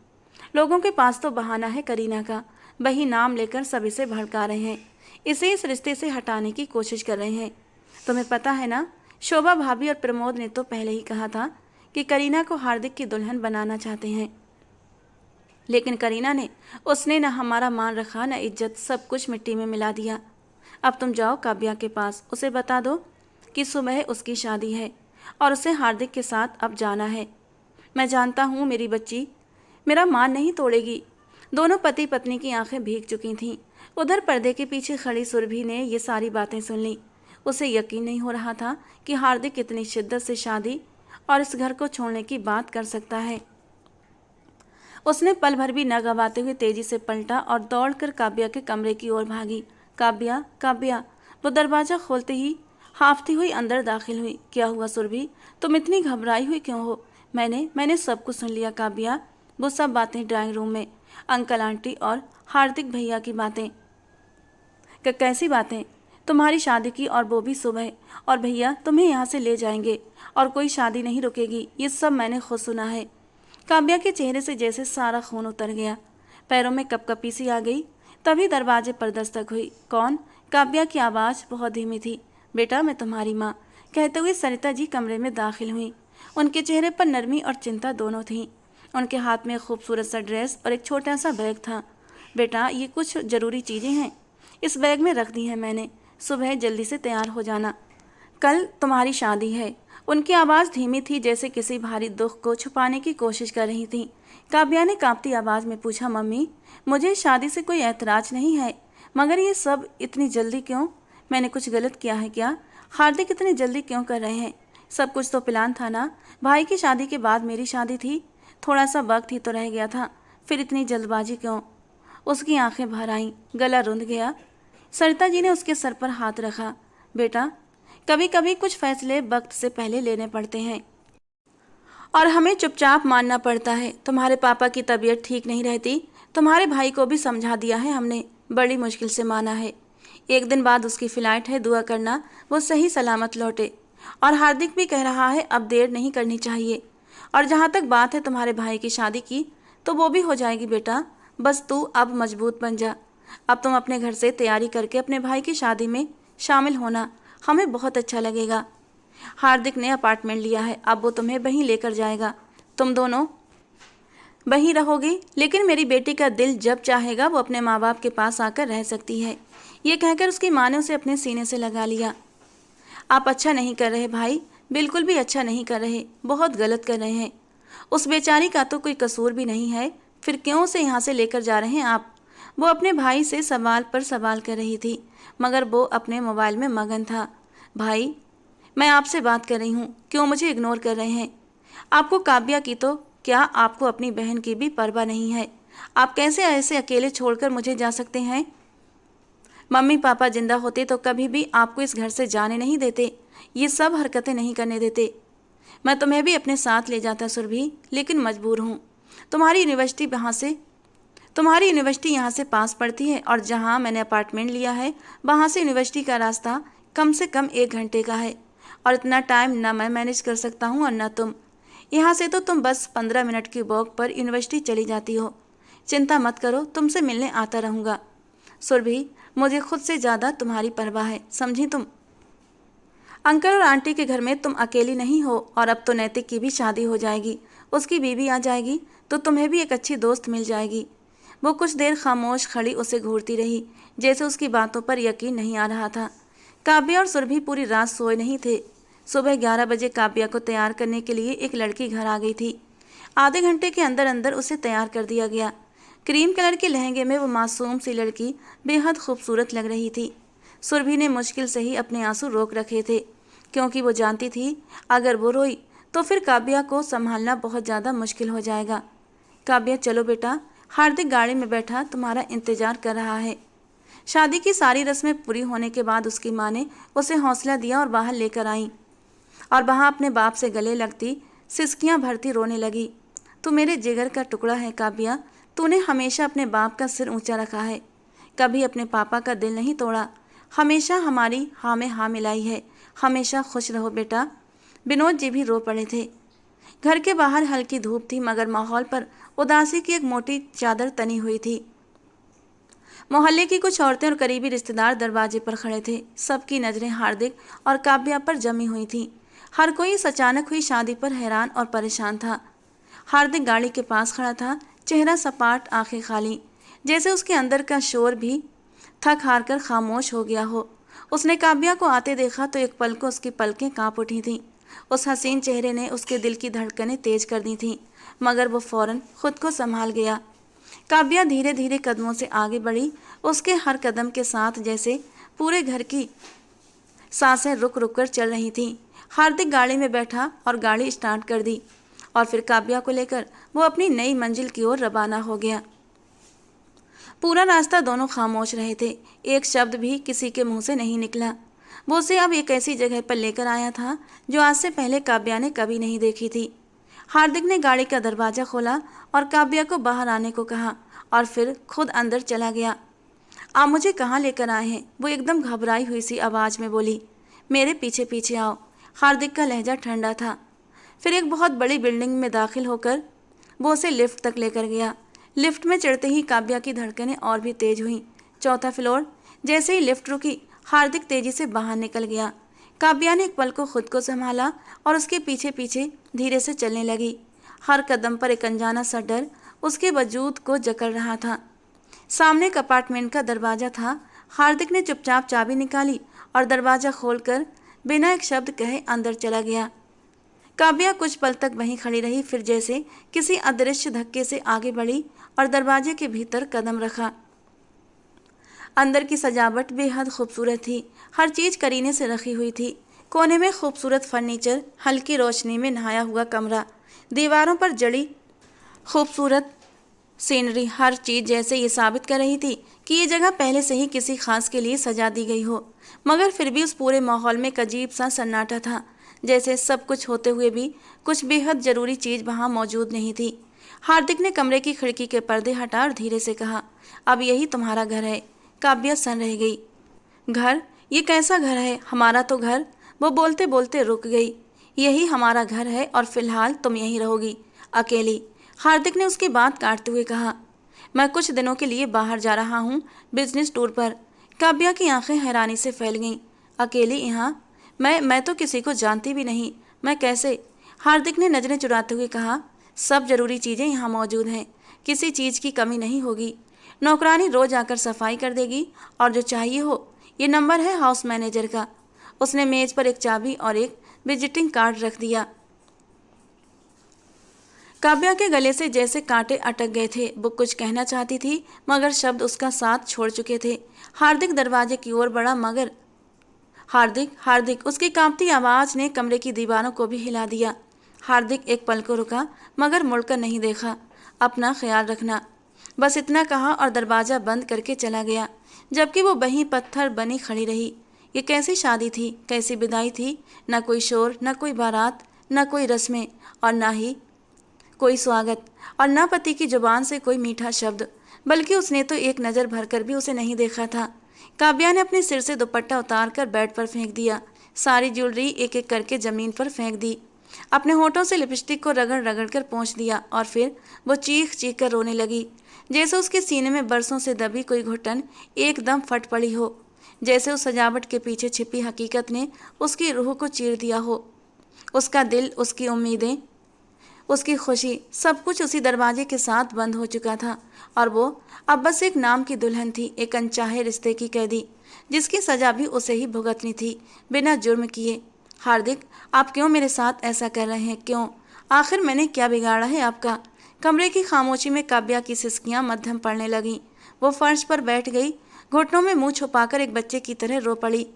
S1: लोगों के पास तो बहाना है करीना का। वही नाम लेकर सब इसे भड़का रहे हैं, इसे इस रिश्ते से हटाने की कोशिश कर रहे हैं। तुम्हें पता है ना, शोभा भाभी और प्रमोद ने तो पहले ही कहा था कि करीना को हार्दिक की दुल्हन बनाना चाहते हैं। लेकिन करीना ने, उसने न हमारा मान रखा न इज्जत, सब कुछ मिट्टी में मिला दिया। अब तुम जाओ काव्या के पास, उसे बता दो कि सुबह उसकी शादी है और उसे हार्दिक के साथ अब जाना है। मैं जानता हूँ मेरी बच्ची मेरा मान नहीं तोड़ेगी। दोनों पति पत्नी की आंखें भीग चुकी थीं। उधर पर्दे के पीछे खड़ी सुरभि ने ये सारी बातें सुन ली। उसे यकीन नहीं हो रहा था कि हार्दिक इतनी शिद्दत से शादी और इस घर को छोड़ने की बात कर सकता है। उसने पल भर भी न गंवाते हुए तेजी से पलटा और दौड़कर काव्या के कमरे की ओर भागी। काव्या, काव्या। वो दरवाज़ा खोलते ही हाफती हुई अंदर दाखिल हुई। क्या हुआ सुरभि, तुम इतनी घबराई हुई क्यों हो? मैंने सब कुछ सुन लिया काव्या। वो सब बातें ड्राइंग रूम में, अंकल आंटी और हार्दिक भैया की बातें। कैसी बातें? तुम्हारी शादी की, और वो भी सुबह। और भैया तुम्हें यहाँ से ले जाएंगे और कोई शादी नहीं रुकेगी। ये सब मैंने खुद सुना है। काव्या के चेहरे से जैसे सारा खून उतर गया, पैरों में कपकपी सी आ गई। तभी दरवाजे पर दस्तक हुई। कौन? काव्या की आवाज़ बहुत धीमी थी। बेटा, मैं तुम्हारी माँ, कहते हुए सरिता जी कमरे में दाखिल हुई। उनके चेहरे पर नरमी और चिंता दोनों थीं। उनके हाथ में खूबसूरत सा ड्रेस और एक छोटा सा बैग था। बेटा, ये कुछ ज़रूरी चीज़ें हैं, इस बैग में रख दी हैं मैंने। सुबह जल्दी से तैयार हो जाना, कल तुम्हारी शादी है। उनकी आवाज़ धीमी थी, जैसे किसी भारी दुख को छुपाने की कोशिश कर रही थी। काव्या ने कांपती आवाज़ में पूछा, मम्मी, मुझे शादी से कोई ऐतराज़ नहीं है, मगर ये सब इतनी जल्दी क्यों? मैंने कुछ गलत किया है क्या? हार्दिक इतनी जल्दी क्यों कर रहे हैं? सब कुछ तो प्लान था ना। भाई की शादी के बाद मेरी शादी थी, थोड़ा सा वक्त ही तो रह गया था, फिर इतनी जल्दबाजी क्यों? उसकी आंखें भर आईं, गला रुंध गया। सरिता जी ने उसके सर पर हाथ रखा। बेटा, कभी कभी कुछ फैसले वक्त से पहले लेने पड़ते हैं और हमें चुपचाप मानना पड़ता है। तुम्हारे पापा की तबीयत ठीक नहीं रहती, तुम्हारे भाई को भी समझा दिया है हमने, बड़ी मुश्किल से माना है। एक दिन बाद उसकी फ़्लाइट है, दुआ करना वो सही सलामत लौटे। और हार्दिक भी कह रहा है अब देर नहीं करनी चाहिए। और जहाँ तक बात है तुम्हारे भाई की शादी की, तो वो भी हो जाएगी बेटा, बस तू अब मजबूत बन जा। अब तुम अपने घर से तैयारी करके अपने भाई की शादी में शामिल होना, हमें बहुत अच्छा लगेगा। हार्दिक ने अपार्टमेंट लिया है, अब वो तुम्हें वहीं लेकर जाएगा। तुम दोनों वहीं रहोगे, लेकिन मेरी बेटी का दिल जब चाहेगा वो अपने माँ बाप के पास आकर रह सकती है। ये कहकर उसकी माँ ने उसे अपने सीने से लगा लिया। आप अच्छा नहीं कर रहे भाई, बिल्कुल भी अच्छा नहीं कर रहे, बहुत गलत कर रहे हैं। उस बेचारी का तो कोई कसूर भी नहीं है, फिर क्यों उसे यहाँ से लेकर जा रहे हैं आप? वो अपने भाई से सवाल पर सवाल कर रही थी, मगर वो अपने मोबाइल में मगन था। भाई, मैं आपसे बात कर रही हूँ, क्यों मुझे इग्नोर कर रहे हैं? आपको काव्या की तो क्या, आपको अपनी बहन की भी परवाह नहीं है? आप कैसे ऐसे अकेले छोड़कर मुझे जा सकते हैं? मम्मी पापा जिंदा होते तो कभी भी आपको इस घर से जाने नहीं देते, ये सब हरकतें नहीं करने देते। मैं तुम्हें भी अपने साथ ले जाता सुरभि, लेकिन मजबूर हूँ। तुम्हारी यूनिवर्सिटी यहाँ से पास पड़ती है, और जहाँ मैंने अपार्टमेंट लिया है वहाँ से यूनिवर्सिटी का रास्ता कम से कम 1 घंटे का है, और इतना टाइम ना मैं मैनेज कर सकता हूँ और ना तुम। यहाँ से तो तुम बस 15 मिनट की वॉक पर यूनिवर्सिटी चली जाती हो। चिंता मत करो, तुमसे मिलने आता रहूँगा। सुरभि, मुझे खुद से ज़्यादा तुम्हारी परवाह है, समझी तुम? अंकल और आंटी के घर में तुम अकेली नहीं हो, और अब तो नैतिक की भी शादी हो जाएगी, उसकी बीवी आ जाएगी, तो तुम्हें भी एक अच्छी दोस्त मिल जाएगी। वो कुछ देर खामोश खड़ी उसे घूरती रही, जैसे उसकी बातों पर यकीन नहीं आ रहा था। काव्या और सुरभि पूरी रात सोए नहीं थे। सुबह 11 बजे काव्या को तैयार करने के लिए एक लड़की घर आ गई थी। आधे घंटे के अंदर अंदर उसे तैयार कर दिया गया। क्रीम कलर के लहंगे में वो मासूम सी लड़की बेहद खूबसूरत लग रही थी। सुरभि ने मुश्किल से ही अपने आंसू रोक रखे थे, क्योंकि वो जानती थी अगर वो रोई तो फिर काव्या को संभालना बहुत ज़्यादा मुश्किल हो जाएगा। काव्या, चलो बेटा, हार्दिक गाड़ी में बैठा तुम्हारा इंतजार कर रहा है। शादी की सारी रस्में पूरी होने के बाद उसकी माँ ने उसे हौसला दिया और बाहर लेकर आई, और वहाँ अपने बाप से गले लगती सिसकियाँ भरती रोने लगी। तू मेरे जिगर का टुकड़ा है काव्या, तूने हमेशा अपने बाप का सिर ऊंचा रखा है, कभी अपने पापा का दिल नहीं तोड़ा, हमेशा हमारी हाँ में हाँ मिलाई है। हमेशा खुश रहो बेटा। विनोद जी भी रो पड़े थे। घर के बाहर हल्की धूप थी, मगर माहौल पर उदासी की एक मोटी चादर तनी हुई थी। मोहल्ले की कुछ औरतें और करीबी रिश्तेदार दरवाजे पर खड़े थे। सबकी नज़रें हार्दिक और काव्या पर जमी हुई थीं। हर कोई इस अचानक हुई शादी पर हैरान और परेशान था। हार्दिक गाड़ी के पास खड़ा था, चेहरा सपाट, आंखें खाली, जैसे उसके अंदर का शोर भी थक हार कर खामोश हो गया हो। उसने काव्या को आते देखा तो एक पल को उसकी पलकें कांप उठी थीं। उस हसीन चेहरे ने उसके दिल की धड़कनें तेज कर दी थीं, मगर वो फौरन खुद को संभाल गया। काव्या धीरे धीरे कदमों से आगे बढ़ी, उसके हर कदम के साथ जैसे पूरे घर की सांसें रुक रुक कर चल रही थीं। हार्दिक गाड़ी में बैठा और गाड़ी स्टार्ट कर दी, और फिर काव्या को लेकर वो अपनी नई मंजिल की ओर रवाना हो गया। पूरा रास्ता दोनों खामोश रहे थे, एक शब्द भी किसी के मुंह से नहीं निकला। वो उसे अब एक ऐसी जगह पर लेकर आया था जो आज से पहले काव्या ने कभी नहीं देखी थी। हार्दिक ने गाड़ी का दरवाज़ा खोला और काव्या को बाहर आने को कहा, और फिर खुद अंदर चला गया। आप मुझे कहाँ लेकर आए हैं? वो एकदम घबराई हुई सी आवाज़ में बोली। मेरे पीछे पीछे आओ। हार्दिक का लहजा ठंडा था। फिर एक बहुत बड़ी बिल्डिंग में दाखिल होकर वो उसे लिफ्ट तक लेकर गया। लिफ्ट में चढ़ते ही काव्या की धड़कनें और भी तेज हुईं। 4था फ्लोर। जैसे ही लिफ्ट रुकी, हार्दिक तेजी से बाहर निकल गया। काव्या ने एक पल को खुद को संभाला और उसके पीछे पीछे धीरे से चलने लगी। हर कदम पर एक अनजाना सा डर उसके वजूद को जकड़ रहा था। सामने एक अपार्टमेंट का दरवाज़ा था। हार्दिक ने चुपचाप चाबी निकाली और दरवाज़ा खोलकर बिना एक शब्द कहे अंदर चला गया। काव्या कुछ पल तक वहीं खड़ी रही, फिर जैसे किसी अदृश्य धक्के से आगे बढ़ी और दरवाजे के भीतर कदम रखा। अंदर की सजावट बेहद खूबसूरत थी। हर चीज़ करीने से रखी हुई थी। कोने में खूबसूरत फर्नीचर, हल्की रोशनी में नहाया हुआ कमरा, दीवारों पर जड़ी खूबसूरत सीनरी, हर चीज़ जैसे ये साबित कर रही थी कि ये जगह पहले से ही किसी खास के लिए सजा दी गई हो। मगर फिर भी उस पूरे माहौल में एक अजीब सा सन्नाटा था, जैसे सब कुछ होते हुए भी कुछ बेहद ज़रूरी चीज़ वहाँ मौजूद नहीं थी। हार्दिक ने कमरे की खिड़की के पर्दे हटा और धीरे से कहा, अब यही तुम्हारा घर है। काव्या सन रह गई। घर? ये कैसा घर है? हमारा तो घर। वो बोलते बोलते रुक गई। यही हमारा घर है और फिलहाल तुम यहीं रहोगी, अकेली। हार्दिक ने उसकी बात काटते हुए कहा। मैं कुछ दिनों के लिए बाहर जा रहा हूँ, बिजनेस टूर पर। काव्या की आंखें हैरानी से फैल गईं। अकेली यहाँ? मैं तो किसी को जानती भी नहीं, मैं कैसे? हार्दिक ने नजरें चुराते हुए कहा। सब जरूरी चीज़ें यहाँ मौजूद हैं, किसी चीज़ की कमी नहीं होगी। नौकरानी रोज आकर सफाई कर देगी, और जो चाहिए हो। ये नंबर है हाउस मैनेजर का। उसने मेज पर एक चाबी और एक विजिटिंग कार्ड रख दिया। काव्या के गले से जैसे कांटे अटक गए थे। वो कुछ कहना चाहती थी, मगर शब्द उसका साथ छोड़ चुके थे। हार्दिक दरवाजे की ओर बढ़ा, मगर हार्दिक हार्दिक उसकी कांपती आवाज ने कमरे की दीवारों को भी हिला दिया। हार्दिक एक पल को रुका, मगर मुड़कर नहीं देखा। अपना ख्याल रखना, बस इतना कहा और दरवाजा बंद करके चला गया, जबकि वो वहीं पत्थर बनी खड़ी रही। ये कैसी शादी थी, कैसी विदाई थी? न कोई शोर, न कोई बारात, न कोई रस्में, और न ही कोई स्वागत, और न पति की जुबान से कोई मीठा शब्द। बल्कि उसने तो एक नज़र भरकर भी उसे नहीं देखा था। काव्या ने अपने सिर से दुपट्टा उतारकर बेड पर फेंक दिया। सारी ज्वेलरी एक एक करके जमीन पर फेंक दी। अपने होठों से लिपस्टिक को रगड़ रगड़ कर पोंछ दिया, और फिर वो चीख चीख कर रोने लगी, जैसे उसके सीने में बरसों से दबी कोई घुटन एकदम फट पड़ी हो, जैसे उस सजावट के पीछे छिपी हकीकत ने उसकी रूह को चीर दिया हो। उसका दिल, उसकी उम्मीदें, उसकी खुशी, सब कुछ उसी दरवाजे के साथ बंद हो चुका था, और वो अब बस एक नाम की दुल्हन थी, एक अनचाहे रिश्ते की कैदी, जिसकी सजा भी उसे ही भुगतनी थी, बिना जुर्म किए। हार्दिक, आप क्यों मेरे साथ ऐसा कर रहे हैं? क्यों? आखिर मैंने क्या बिगाड़ा है आपका? कमरे की खामोशी में काव्या की सिसकियां मध्यम पड़ने लगीं। वो फर्श पर बैठ गई, घुटनों में मुंह छुपाकर एक बच्चे की तरह रो पड़ी।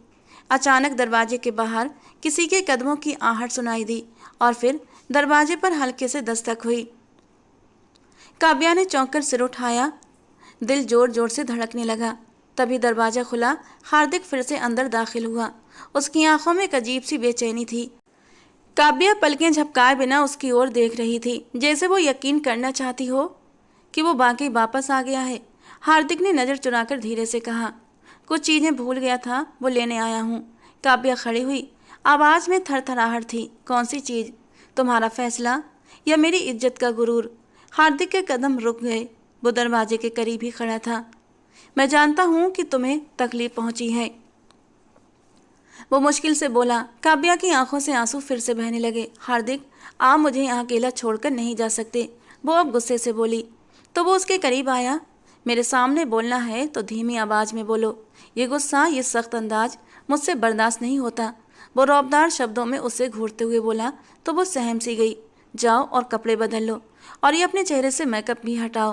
S1: अचानक दरवाजे के बाहर किसी के कदमों की आहट सुनाई दी, और फिर दरवाजे पर हल्के से दस्तक हुई। काव्या ने चौंक कर सिर उठाया, दिल जोर जोर से धड़कने लगा। तभी दरवाजा खुला, हार्दिक फिर से अंदर दाखिल हुआ। उसकी आंखों में एक अजीब सी बेचैनी थी। काव्या पलकें झपकाए बिना उसकी ओर देख रही थी, जैसे वो यकीन करना चाहती हो कि वो बाकी वापस आ गया है। हार्दिक ने नज़र चुराकर धीरे से कहा, कुछ चीज़ें भूल गया था, वो लेने आया हूँ। काव्या खड़ी हुई, आवाज़ में थरथराहट थी। कौन सी चीज़? तुम्हारा फैसला या मेरी इज्जत का गुरूर? हार्दिक के कदम रुक गए। वो दरवाजे के करीब ही खड़ा था। मैं जानता हूँ कि तुम्हें तकलीफ पहुँची है, वो मुश्किल से बोला। काव्या की आंखों से आंसू फिर से बहने लगे। हार्दिक, आप मुझे यहाँ अकेला छोड़कर नहीं जा सकते, वो अब गुस्से से बोली। तो वो उसके करीब आया। मेरे सामने बोलना है तो धीमी आवाज़ में बोलो। ये गुस्सा, ये सख्त अंदाज मुझसे बर्दाश्त नहीं होता। वो रौबदार शब्दों में उसे घूरते हुए बोला। तो वो सहम सी गई। जाओ और कपड़े बदल लो, और ये अपने चेहरे से मेकअप भी हटाओ।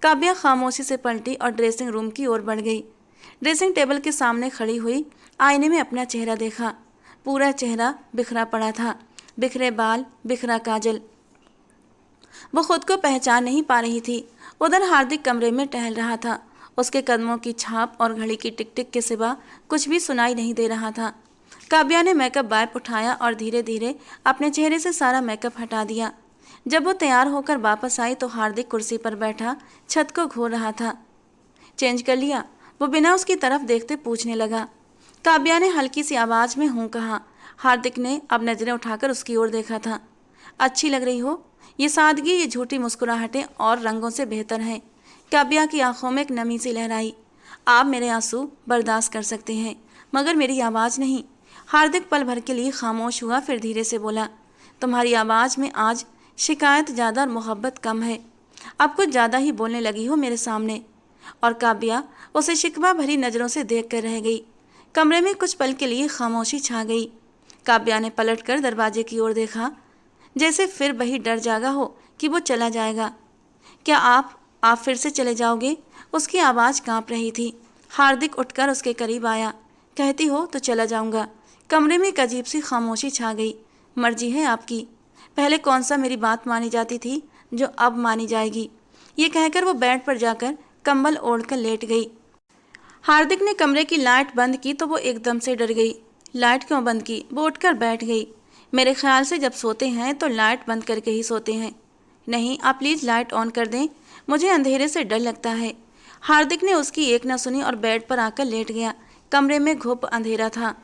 S1: काव्या खामोशी से पलटी और ड्रेसिंग रूम की ओर बढ़ गई। ड्रेसिंग टेबल के सामने खड़ी हुई आईने में अपना चेहरा देखा। पूरा चेहरा बिखरा पड़ा था, बिखरे बाल, बिखरा काजल। वो खुद को पहचान नहीं पा रही थी। उधर हार्दिक कमरे में टहल रहा था। उसके कदमों की छाप और घड़ी की टिक टिक के सिवा कुछ भी सुनाई नहीं दे रहा था। काव्या ने मेकअप वाइप उठाया और धीरे धीरे अपने चेहरे से सारा मेकअप हटा दिया। जब वो तैयार होकर वापस आई तो हार्दिक कुर्सी पर बैठा छत को घूर रहा था। चेंज कर लिया? वो बिना उसकी तरफ देखते पूछने लगा। काव्या ने हल्की सी आवाज़ में हूँ कहा। हार्दिक ने अब नज़रें उठाकर उसकी ओर देखा था। अच्छी लग रही हो। ये सादगी, ये झूठी मुस्कुराहटें और रंगों से बेहतर हैं। काव्या की आंखों में एक नमी सी लहराई। आप मेरे आंसू बर्दाश्त कर सकते हैं, मगर मेरी आवाज़ नहीं। हार्दिक पल भर के लिए खामोश हुआ, फिर धीरे से बोला। तुम्हारी आवाज़ में आज शिकायत ज़्यादा और मोहब्बत कम है। अब कुछ ज़्यादा ही बोलने लगी हो मेरे सामने। और काव्या उसे शिकवा भरी नज़रों से देख कर रह गई। कमरे में कुछ पल के लिए खामोशी छा गई। काव्या ने पलटकर दरवाजे की ओर देखा, जैसे फिर वही डर जागा हो कि वो चला जाएगा। क्या आप फिर से चले जाओगे? उसकी आवाज़ कांप रही थी। हार्दिक उठकर उसके करीब आया। कहती हो तो चला जाऊंगा। कमरे में एक अजीब सी खामोशी छा गई। मर्जी है आपकी। पहले कौन सा मेरी बात मानी जाती थी जो अब मानी जाएगी? ये कहकर वो बेड पर जाकर कंबल ओढ़कर लेट गई। हार्दिक ने कमरे की लाइट बंद की तो वो एकदम से डर गई। लाइट क्यों बंद की? वो उठकर बैठ गई। मेरे ख्याल से जब सोते हैं तो लाइट बंद करके ही सोते हैं। नहीं, आप प्लीज़ लाइट ऑन कर दें, मुझे अंधेरे से डर लगता है। हार्दिक ने उसकी एक न सुनी और बेड पर आकर लेट गया। कमरे में घुप अंधेरा था।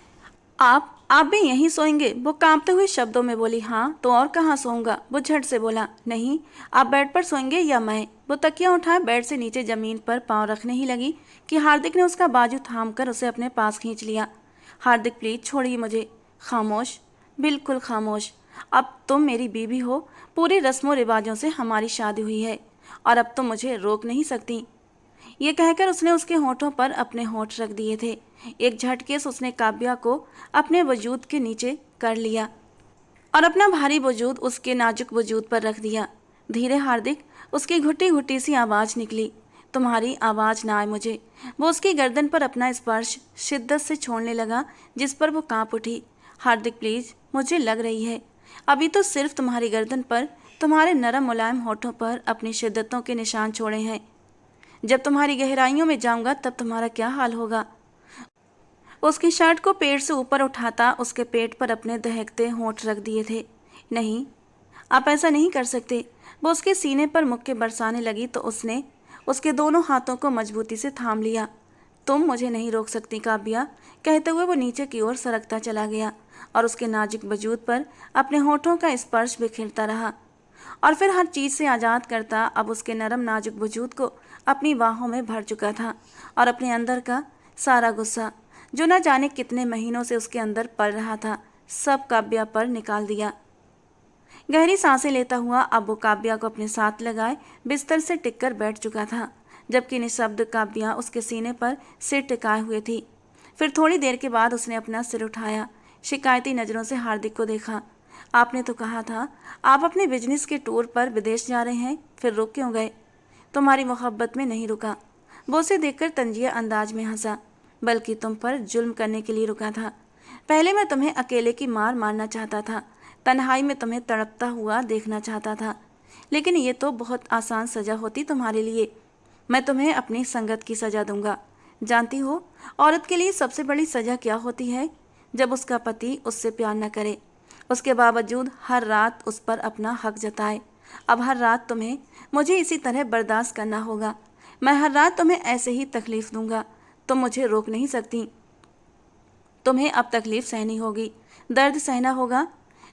S1: आप आप भी यहीं सोएंगे? वो कांपते हुए शब्दों में बोली। हाँ, तो और कहाँ सोऊंगा? वो झट से बोला। नहीं, आप बेड पर सोएंगे या मैं? वो तकिया उठाए बेड से नीचे जमीन पर पांव रखने ही लगी कि हार्दिक ने उसका बाजू थाम कर उसे अपने पास खींच लिया। हार्दिक प्लीज छोड़िए मुझे। खामोश, बिल्कुल खामोश। अब तुम मेरी बीवी हो, पूरी रस्मों रिवाजों से हमारी शादी हुई है और अब तुम मुझे रोक नहीं सकती। ये कहकर उसने उसके होठों पर अपने होठ रख दिए थे। एक झटके से उसने काव्या को अपने वजूद के नीचे कर लिया और अपना भारी वजूद उसके नाजुक वजूद पर रख दिया। धीरे हार्दिक, उसकी घुटी घुटी सी आवाज निकली। तुम्हारी आवाज ना आए मुझे। वो उसकी गर्दन पर अपना स्पर्श शिद्दत से छोड़ने लगा, जिस पर वो कांप उठी। हार्दिक प्लीज, मुझे लग रही है अभी तो सिर्फ तुम्हारी गर्दन पर, तुम्हारे नरम मुलायम होठों पर अपनी शिद्दतों के निशान छोड़े हैं। जब तुम्हारी गहराइयों में जाऊंगा तब तुम्हारा क्या हाल होगा। उसकी शर्ट को पेट से ऊपर उठाता उसके पेट पर अपने दहकते होंठ रख दिए थे। नहीं, आप ऐसा नहीं कर सकते। वो उसके सीने पर मुक्के बरसाने लगी तो उसने उसके दोनों हाथों को मजबूती से थाम लिया। तुम मुझे नहीं रोक सकती काव्या, कहते हुए वो नीचे की ओर सरकता चला गया और उसके नाजुक वजूद पर अपने होठों का स्पर्श बिखेरता रहा और फिर हर चीज से आज़ाद करता अब उसके नरम नाजुक वजूद को अपनी बाहों में भर चुका था और अपने अंदर का सारा गुस्सा, जो न जाने कितने महीनों से उसके अंदर पल रहा था, सब काव्या पर निकाल दिया। गहरी सांसें लेता हुआ अब वो काव्या को अपने साथ लगाए बिस्तर से टिककर बैठ चुका था, जबकि निशब्द काव्या उसके सीने पर सिर टिकाए हुए थी। फिर थोड़ी देर के बाद उसने अपना सिर उठाया, शिकायती नज़रों से हार्दिक को देखा। आपने तो कहा था आप अपने बिजनेस के टूर पर विदेश जा रहे हैं, फिर रुक क्यों गए? तुम्हारी मोहब्बत में नहीं रुका। वो उसे देखकर तंजिया अंदाज में हंसा। बल्कि तुम पर जुल्म करने के लिए रुका था। पहले मैं तुम्हें अकेले की मार मारना चाहता था, तन्हाई में तुम्हें तड़पता हुआ देखना चाहता था, लेकिन ये तो बहुत आसान सज़ा होती तुम्हारे लिए। मैं तुम्हें अपनी संगत की सज़ा दूंगा। जानती हो औरत के लिए सबसे बड़ी सज़ा क्या होती है? जब उसका पति उससे प्यार न करे, उसके बावजूद हर रात उस पर अपना हक जताए। अब हर रात तुम्हें मुझे इसी तरह बर्दाश्त करना होगा। मैं हर रात तुम्हें ऐसे ही तकलीफ दूंगा। तुम मुझे रोक नहीं सकती। तुम्हें अब तकलीफ सहनी होगी, दर्द सहना होगा,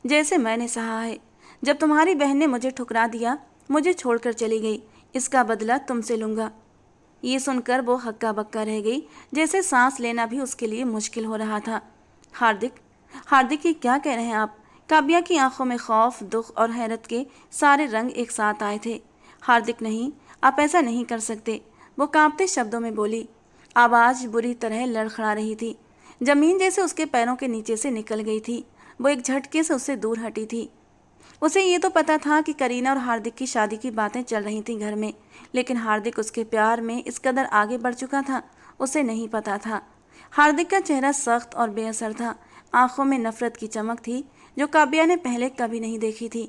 S1: जैसे मैंने सहा है। जब तुम्हारी बहन ने मुझे ठुकरा दिया, मुझे छोड़कर चली गई, इसका बदला तुमसे लूँगा। ये सुनकर वो हक्का बक्का रह गई, जैसे सांस लेना भी उसके लिए मुश्किल हो रहा था। हार्दिक, हार्दिक, ये क्या कह रहे हैं आप? काव्या की आंखों में खौफ, दुख और हैरत के सारे रंग एक साथ आए थे। हार्दिक, नहीं, आप ऐसा नहीं कर सकते, वो कांपते शब्दों में बोली। आवाज़ बुरी तरह लड़खड़ा रही थी, जमीन जैसे उसके पैरों के नीचे से निकल गई थी। वो एक झटके से उससे दूर हटी थी। उसे ये तो पता था कि करीना और हार्दिक की शादी की बातें चल रही थीं घर में, लेकिन हार्दिक उसके प्यार में इस कदर आगे बढ़ चुका था, उसे नहीं पता था। हार्दिक का चेहरा सख्त और बेअसर था, आंखों में नफरत की चमक थी जो काव्या ने पहले कभी नहीं देखी थी।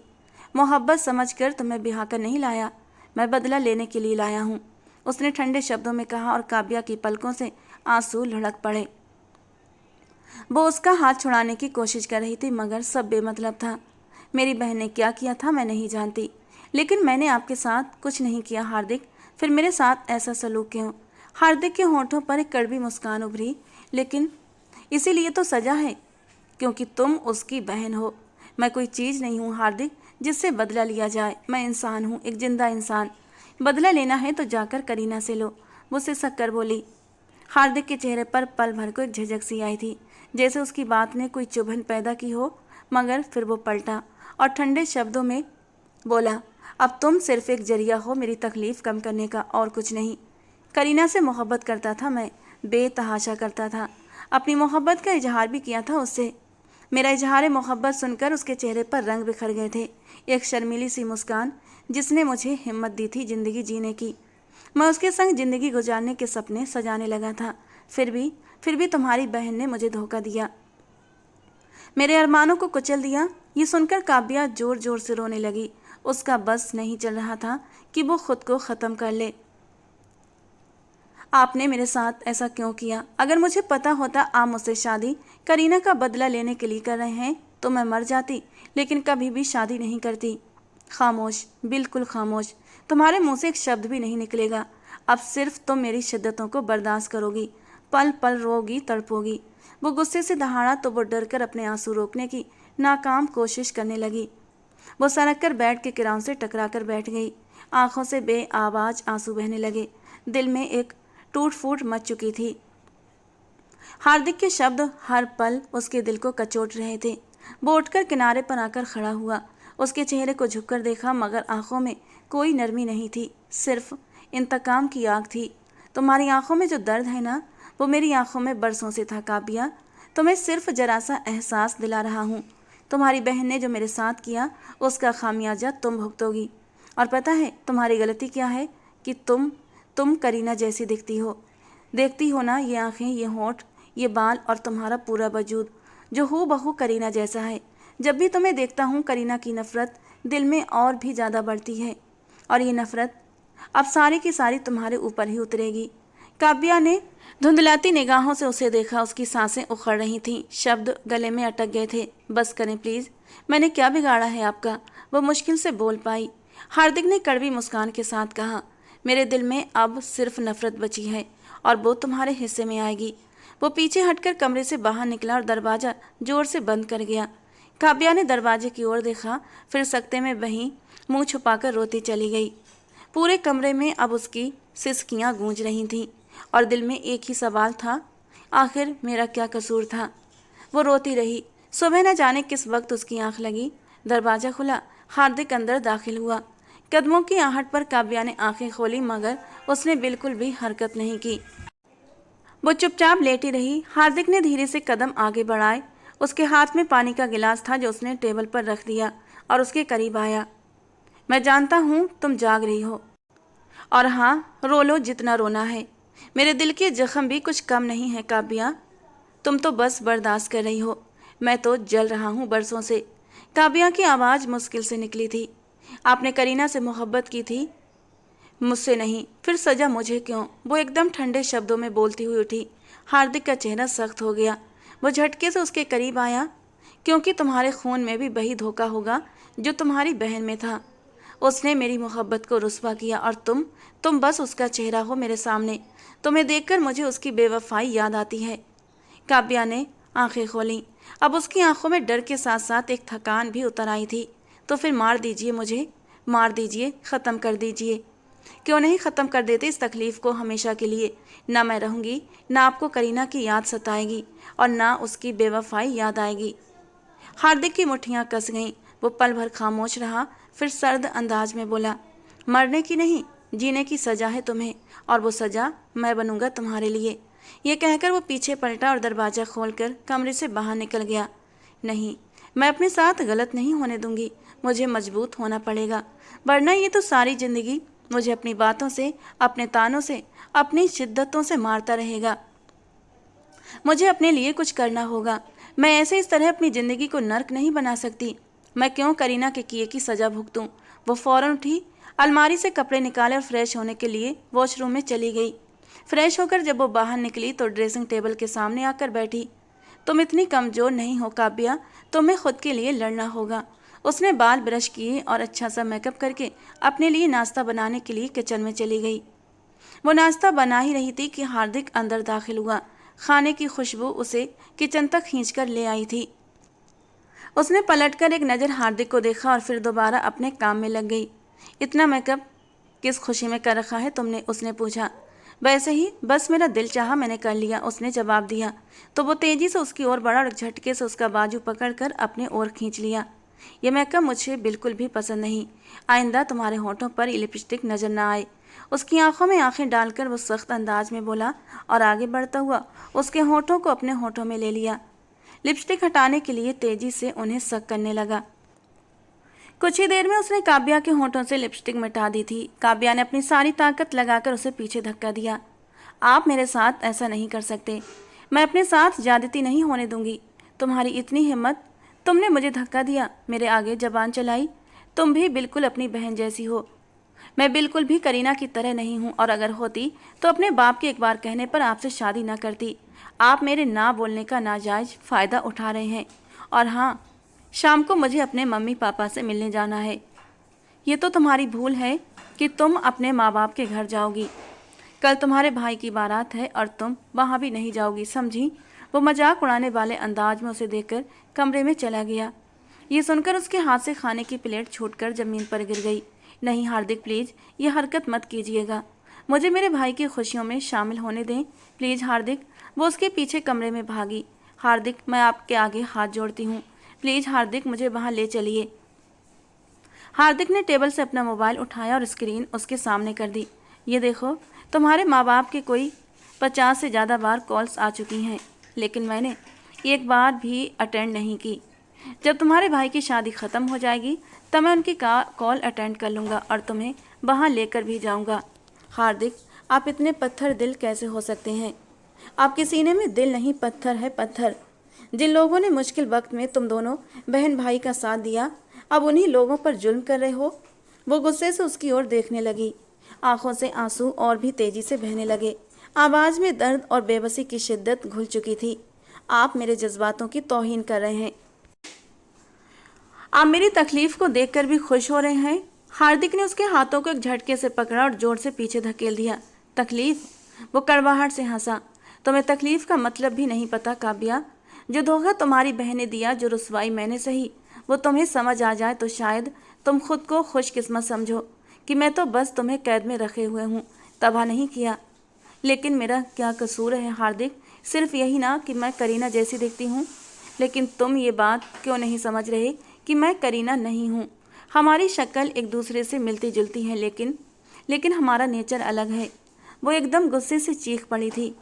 S1: मोहब्बत समझकर तुम्हें ब्याह कर नहीं लाया, मैं बदला लेने के लिए लाया हूँ, उसने ठंडे शब्दों में कहा और काव्या की पलकों से आंसू लुढ़क पड़े। वो उसका हाथ छुड़ाने की कोशिश कर रही थी, मगर सब बेमतलब था। मेरी बहन ने क्या किया था मैं नहीं जानती, लेकिन मैंने आपके साथ कुछ नहीं किया हार्दिक, फिर मेरे साथ ऐसा सलूक क्यों? हार्दिक के होठों पर एक कड़वी मुस्कान उभरी। लेकिन इसीलिए तो सजा है, क्योंकि तुम उसकी बहन हो। मैं कोई चीज़ नहीं हूँ हार्दिक जिससे बदला लिया जाए। मैं इंसान हूँ, एक जिंदा इंसान। बदला लेना है तो जाकर करीना से लो, वो सिसक कर बोली। हार्दिक के चेहरे पर पल भर को एक झिझक सी आई थी, जैसे उसकी बात ने कोई चुभन पैदा की हो, मगर फिर वो पलटा और ठंडे शब्दों में बोला, अब तुम सिर्फ एक जरिया हो मेरी तकलीफ़ कम करने का, और कुछ नहीं। करीना से मोहब्बत करता था मैं, बेतहाशा करता था, अपनी मोहब्बत का इजहार भी किया था उससे। मेरा इजहार मोहब्बत सुनकर उसके चेहरे पर रंग बिखर गए थे, एक शर्मीली सी मुस्कान जिसने मुझे हिम्मत दी थी ज़िंदगी जीने की। मैं उसके संग ज़िंदगी गुजारने के सपने सजाने लगा था। फिर भी तुम्हारी बहन ने मुझे धोखा दिया, मेरे अरमानों को कुचल दिया। ये सुनकर काव्या जोर जोर से रोने लगी। उसका बस नहीं चल रहा था कि वो खुद को ख़त्म कर ले। आपने मेरे साथ ऐसा क्यों किया? अगर मुझे पता होता आप मुझसे शादी करीना का बदला लेने के लिए कर रहे हैं तो मैं मर जाती, लेकिन कभी भी शादी नहीं करती। खामोश, बिल्कुल खामोश, तुम्हारे मुंह से एक शब्द भी नहीं निकलेगा। अब सिर्फ तुम मेरी शिद्दतों को बर्दाश्त करोगी, पल पल रोगी, तड़पोगी। वो गुस्से से दहाड़ा तो वो डर कर अपने आंसू रोकने की नाकाम कोशिश करने लगी। वो सड़क कर बेड के किरान से टकरा कर बैठ गई। आंखों से बेआवाज आंसू बहने लगे। दिल में एक टूट फूट मच चुकी थी। हार्दिक के शब्द हर पल उसके दिल को कचोट रहे थे। वो उठकर किनारे पर आकर खड़ा हुआ। उसके चेहरे को झुककर देखा, मगर आंखों में कोई नरमी नहीं थी, सिर्फ इंतकाम की आग थी। तुम्हारी आंखों में जो दर्द है ना, वो मेरी आंखों में बरसों से था काबिया। तुम्हें सिर्फ जरा सा एहसास दिला रहा हूँ। तुम्हारी बहन ने जो मेरे साथ किया, उसका खामियाजा तुम भुगतोगी। और पता है तुम्हारी गलती क्या है? कि तुम करीना जैसी देखती हो ना, ये आंखें, ये होंठ, ये बाल और तुम्हारा पूरा वजूद जो हूबहू करीना जैसा है। जब भी तुम्हें देखता हूँ, करीना की नफ़रत दिल में और भी ज़्यादा बढ़ती है। और ये नफ़रत अब सारी की सारी तुम्हारे ऊपर ही उतरेगी। काव्या ने धुंधलाती निगाहों से उसे देखा। उसकी सांसें उखड़ रही थीं, शब्द गले में अटक गए थे। बस करें प्लीज़, मैंने क्या बिगाड़ा है आपका? वो मुश्किल से बोल पाई। हार्दिक ने कड़वी मुस्कान के साथ कहा, मेरे दिल में अब सिर्फ नफ़रत बची है और वो तुम्हारे हिस्से में आएगी। वो पीछे हटकर कमरे से बाहर निकला और दरवाज़ा जोर से बंद कर गया। काव्या ने दरवाजे की ओर देखा, फिर सकते में वहीं मुंह छुपाकर रोती चली गई। पूरे कमरे में अब उसकी सिसकियां गूंज रही थीं और दिल में एक ही सवाल था, आखिर मेरा क्या कसूर था? वो रोती रही। सुबह न जाने किस वक्त उसकी आंख लगी। दरवाज़ा खुला, हार्दिक अंदर दाखिल हुआ। कदमों की आहट पर काव्या ने आंखें खोली, मगर उसने बिल्कुल भी हरकत नहीं की। वो चुपचाप लेटी रही। हार्दिक ने धीरे से कदम आगे बढ़ाए। उसके हाथ में पानी का गिलास था जो उसने टेबल पर रख दिया और उसके करीब आया। मैं जानता हूँ तुम जाग रही हो, और हाँ, रो लो जितना रोना है। मेरे दिल के जख्म भी कुछ कम नहीं है काव्या। तुम तो बस बर्दाश्त कर रही हो, मैं तो जल रहा हूँ बरसों से। काव्या की आवाज़ मुश्किल से निकली थी। आपने करीना से मोहब्बत की थी, मुझसे नहीं, फिर सजा मुझे क्यों? वो एकदम ठंडे शब्दों में बोलती हुई उठी। हार्दिक का चेहरा सख्त हो गया। वो झटके से उसके करीब आया। क्योंकि तुम्हारे खून में भी वही धोखा होगा जो तुम्हारी बहन में था। उसने मेरी मोहब्बत को रुस्वा किया और तुम बस उसका चेहरा हो मेरे सामने। तुम्हें देखकर मुझे उसकी बेवफाई याद आती है। काव्या ने आंखें खोलीं। अब उसकी आंखों में डर के साथ साथ एक थकान भी उतर आई थी। तो फिर मार दीजिए मुझे, मार दीजिए, ख़त्म कर दीजिए। क्यों नहीं ख़त्म कर देते इस तकलीफ़ को हमेशा के लिए? ना मैं रहूँगी, ना आपको करीना की याद सताएगी और ना उसकी बेवफाई याद आएगी। हार्दिक की मुट्ठियाँ कस गईं। वो पल भर खामोश रहा, फिर सर्द अंदाज में बोला, मरने की नहीं, जीने की सज़ा है तुम्हें, और वो सज़ा मैं बनूंगा तुम्हारे लिए। ये कहकर वो पीछे पलटा और दरवाज़ा खोलकर कमरे से बाहर निकल गया। नहीं, मैं अपने साथ गलत नहीं होने दूंगी। मुझे मजबूत होना पड़ेगा, वरना ये तो सारी ज़िंदगी मुझे अपनी बातों से, अपने तानों से, अपनी शिद्दतों से मारता रहेगा। मुझे अपने लिए कुछ करना होगा। मैं ऐसे इस तरह अपनी ज़िंदगी को नर्क नहीं बना सकती। मैं क्यों करीना के किए की सज़ा भुगतूं? वो फ़ौरन उठी, अलमारी से कपड़े निकाले और फ्रेश होने के लिए वॉशरूम में चली गई। फ्रेश होकर जब वो बाहर निकली तो ड्रेसिंग टेबल के सामने आकर बैठी। तुम इतनी कमज़ोर नहीं हो काव्या, तुम्हें खुद के लिए लड़ना होगा। उसने बाल ब्रश किए और अच्छा सा मेकअप करके अपने लिए नाश्ता बनाने के लिए किचन में चली गई। वो नाश्ता बना ही रही थी कि हार्दिक अंदर दाखिल हुआ। खाने की खुशबू उसे किचन तक खींचकर ले आई थी। उसने पलटकर एक नज़र हार्दिक को देखा और फिर दोबारा अपने काम में लग गई। इतना मेकअप किस खुशी में कर रखा है तुमने? उसने पूछा। वैसे ही, बस मेरा दिल चाहा मैंने कर लिया, उसने जवाब दिया। तो वो तेज़ी से उसकी ओर बढ़ा और झटके से उसका बाजू पकड़कर अपने ओर खींच लिया। ये मेकअप मुझे बिल्कुल भी पसंद नहीं। आइंदा तुम्हारे होठों पर लिपस्टिक नज़र ना आए। उसकी आंखों में आंखें डालकर वो सख्त अंदाज में बोला और आगे बढ़ता हुआ उसके होठों को अपने होठों में ले लिया। लिपस्टिक हटाने के लिए तेजी से उन्हें सक करने लगा। कुछ ही देर में उसने काव्या के होठों से लिपस्टिक मिटा दी थी। काव्या ने अपनी सारी ताकत लगाकर उसे पीछे धक्का दिया। आप मेरे साथ ऐसा नहीं कर सकते। मैं अपने साथ ज्यादती नहीं होने दूंगी। तुम्हारी इतनी हिम्मत, तुमने मुझे धक्का दिया, मेरे आगे जबान चलाई। तुम भी बिल्कुल अपनी बहन जैसी हो। मैं बिल्कुल भी करीना की तरह नहीं हूँ, और अगर होती तो अपने बाप के एक बार कहने पर आपसे शादी ना करती। आप मेरे ना बोलने का नाजायज़ फ़ायदा उठा रहे हैं। और हाँ, शाम को मुझे अपने मम्मी पापा से मिलने जाना है। ये तो तुम्हारी भूल है कि तुम अपने माँ बाप के घर जाओगी। कल तुम्हारे भाई की बारात है और तुम वहाँ भी नहीं जाओगी, समझी? वो मजाक उड़ाने वाले अंदाज में उसे देखकर कमरे में चला गया। ये सुनकर उसके हाथ से खाने की प्लेट छूटकर जमीन पर गिर गई। नहीं हार्दिक, प्लीज ये हरकत मत कीजिएगा, मुझे मेरे भाई की खुशियों में शामिल होने दें, प्लीज हार्दिक। वो उसके पीछे कमरे में भागी। हार्दिक, मैं आपके आगे हाथ जोड़ती हूँ, प्लीज हार्दिक, मुझे वहाँ ले चलिए। हार्दिक ने टेबल से अपना मोबाइल उठाया और स्क्रीन उसके सामने कर दी। ये देखो, तुम्हारे माँ बाप के कोई 50 से ज़्यादा बार कॉल्स आ चुकी हैं, लेकिन मैंने एक बार भी अटेंड नहीं की। जब तुम्हारे भाई की शादी ख़त्म हो जाएगी तब मैं उनकी कॉल अटेंड कर लूँगा और तुम्हें वहाँ लेकर भी जाऊँगा। हार्दिक, आप इतने पत्थर दिल कैसे हो सकते हैं? आपके सीने में दिल नहीं, पत्थर है, पत्थर। जिन लोगों ने मुश्किल वक्त में तुम दोनों बहन भाई का साथ दिया, अब उन्हीं लोगों पर जुल्म कर रहे हो। वो गुस्से से उसकी ओर देखने लगी। आंखों से आंसू और भी तेजी से बहने लगे। आवाज़ में दर्द और बेबसी की शिद्दत घुल चुकी थी। आप मेरे जज्बातों की तौहीन कर रहे हैं। आप मेरी तकलीफ को देखकर भी खुश हो रहे हैं। हार्दिक ने उसके हाथों को एक झटके से पकड़ा और जोर से पीछे धकेल दिया। तकलीफ? वो कड़वाहट से हंसा। तुम्हें तकलीफ का मतलब भी नहीं पता काव्या। जो धोखा तुम्हारी बहन ने दिया, जो रुसवाई मैंने सही, वो तुम्हें समझ आ जाए तो शायद तुम खुद को खुशकिस्मत समझो कि मैं तो बस तुम्हें कैद में रखे हुए हूँ, तबाह नहीं किया। लेकिन मेरा क्या कसूर है हार्दिक? सिर्फ यही ना कि मैं करीना जैसी दिखती हूँ। लेकिन तुम ये बात क्यों नहीं समझ रहे कि मैं करीना नहीं हूँ। हमारी शक्ल एक दूसरे से मिलती जुलती है, लेकिन हमारा नेचर अलग है। वो एकदम गुस्से से चीख पड़ी थी।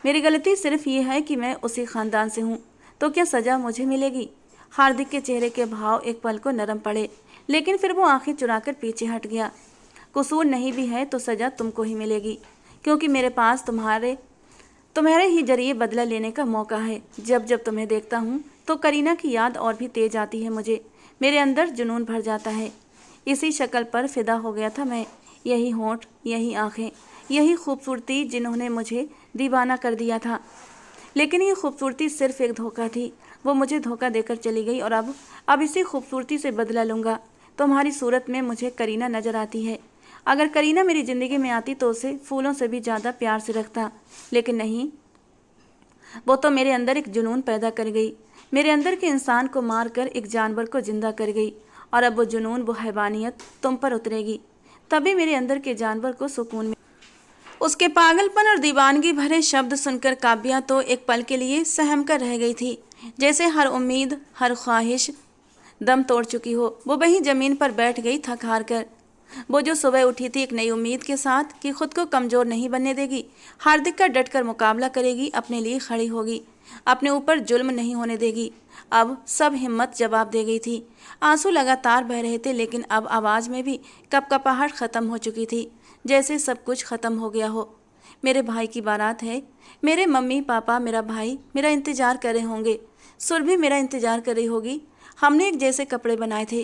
S1: मेरी गलती सिर्फ ये है कि मैं उसी ख़ानदान से हूँ, तो क्या सज़ा मुझे मिलेगी? हार्दिक के चेहरे के भाव एक पल को नरम पड़े, लेकिन फिर वो आंखें चुराकर पीछे हट गया। कसूर नहीं भी है तो सज़ा तुमको ही मिलेगी, क्योंकि मेरे पास तुम्हारे ही जरिए बदला लेने का मौका है। जब जब तुम्हें देखता हूँ तो करीना की याद और भी तेज आती है मुझे। मेरे अंदर जुनून भर जाता है। इसी शक्ल पर फिदा हो गया था मैं। यही होंठ, यही आंखें, यही खूबसूरती जिन्होंने मुझे दीवाना कर दिया था। लेकिन ये खूबसूरती सिर्फ एक धोखा थी। वो मुझे धोखा देकर चली गई और अब इसी खूबसूरती से बदला लूँगा। तुम्हारी सूरत में मुझे करीना नज़र आती है। अगर करीना मेरी ज़िंदगी में आती तो उसे फूलों से भी ज़्यादा प्यार से रखता, लेकिन नहीं। वो तो मेरे अंदर एक जुनून पैदा कर गई। मेरे अंदर के इंसान को मारकर एक जानवर को जिंदा कर गई, और अब वो जुनून, वो हैवानियत तुम पर उतरेगी। तभी मेरे अंदर के जानवर को सुकून मिले। उसके पागलपन और दीवानगी भरे शब्द सुनकर काव्या तो एक पल के लिए सहम कर रह गई थी, जैसे हर उम्मीद, हर ख्वाहिश दम तोड़ चुकी हो। वो वहीं ज़मीन पर बैठ गई थक हार कर। वो जो सुबह उठी थी एक नई उम्मीद के साथ कि खुद को कमज़ोर नहीं बनने देगी, हार्दिक का डटकर मुकाबला करेगी, अपने लिए खड़ी होगी, अपने ऊपर जुल्म नहीं होने देगी, अब सब हिम्मत जवाब दे गई थी। आंसू लगातार बह रहे थे, लेकिन अब आवाज़ में भी कपकपाहट ख़त्म हो चुकी थी, जैसे सब कुछ ख़त्म हो गया हो। मेरे भाई की बारात है। मेरे मम्मी पापा, मेरा भाई मेरा इंतज़ार कर रहे होंगे। सुर भी मेरा इंतज़ार कर रही होगी। हमने एक जैसे कपड़े बनाए थे,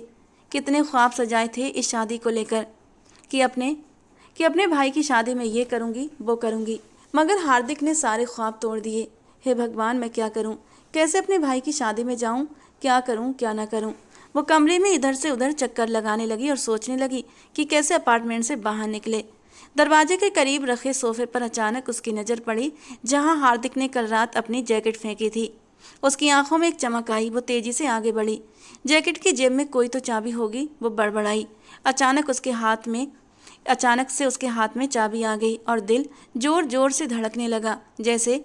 S1: कितने ख्वाब सजाए थे इस शादी को लेकर कि अपने भाई की शादी में ये करूँगी, वो करूँगी। मगर हार्दिक ने सारे ख्वाब तोड़ दिए। हे भगवान, मैं क्या करूँ? कैसे अपने भाई की शादी में जाऊँ? क्या करूँ, क्या ना करूँ? वो कमरे में इधर से उधर चक्कर लगाने लगी और सोचने लगी कि कैसे अपार्टमेंट से बाहर निकले। दरवाजे के करीब रखे सोफे पर अचानक उसकी नज़र पड़ी, जहाँ हार्दिक ने कल रात अपनी जैकेट फेंकी थी। उसकी आंखों में एक चमक आई। वो तेजी से आगे बढ़ी। जैकेट की जेब में कोई तो चाबी होगी। वो बड़बड़ाई। अचानक से उसके हाथ में चाबी आ गई और दिल जोर जोर से धड़कने लगा, जैसे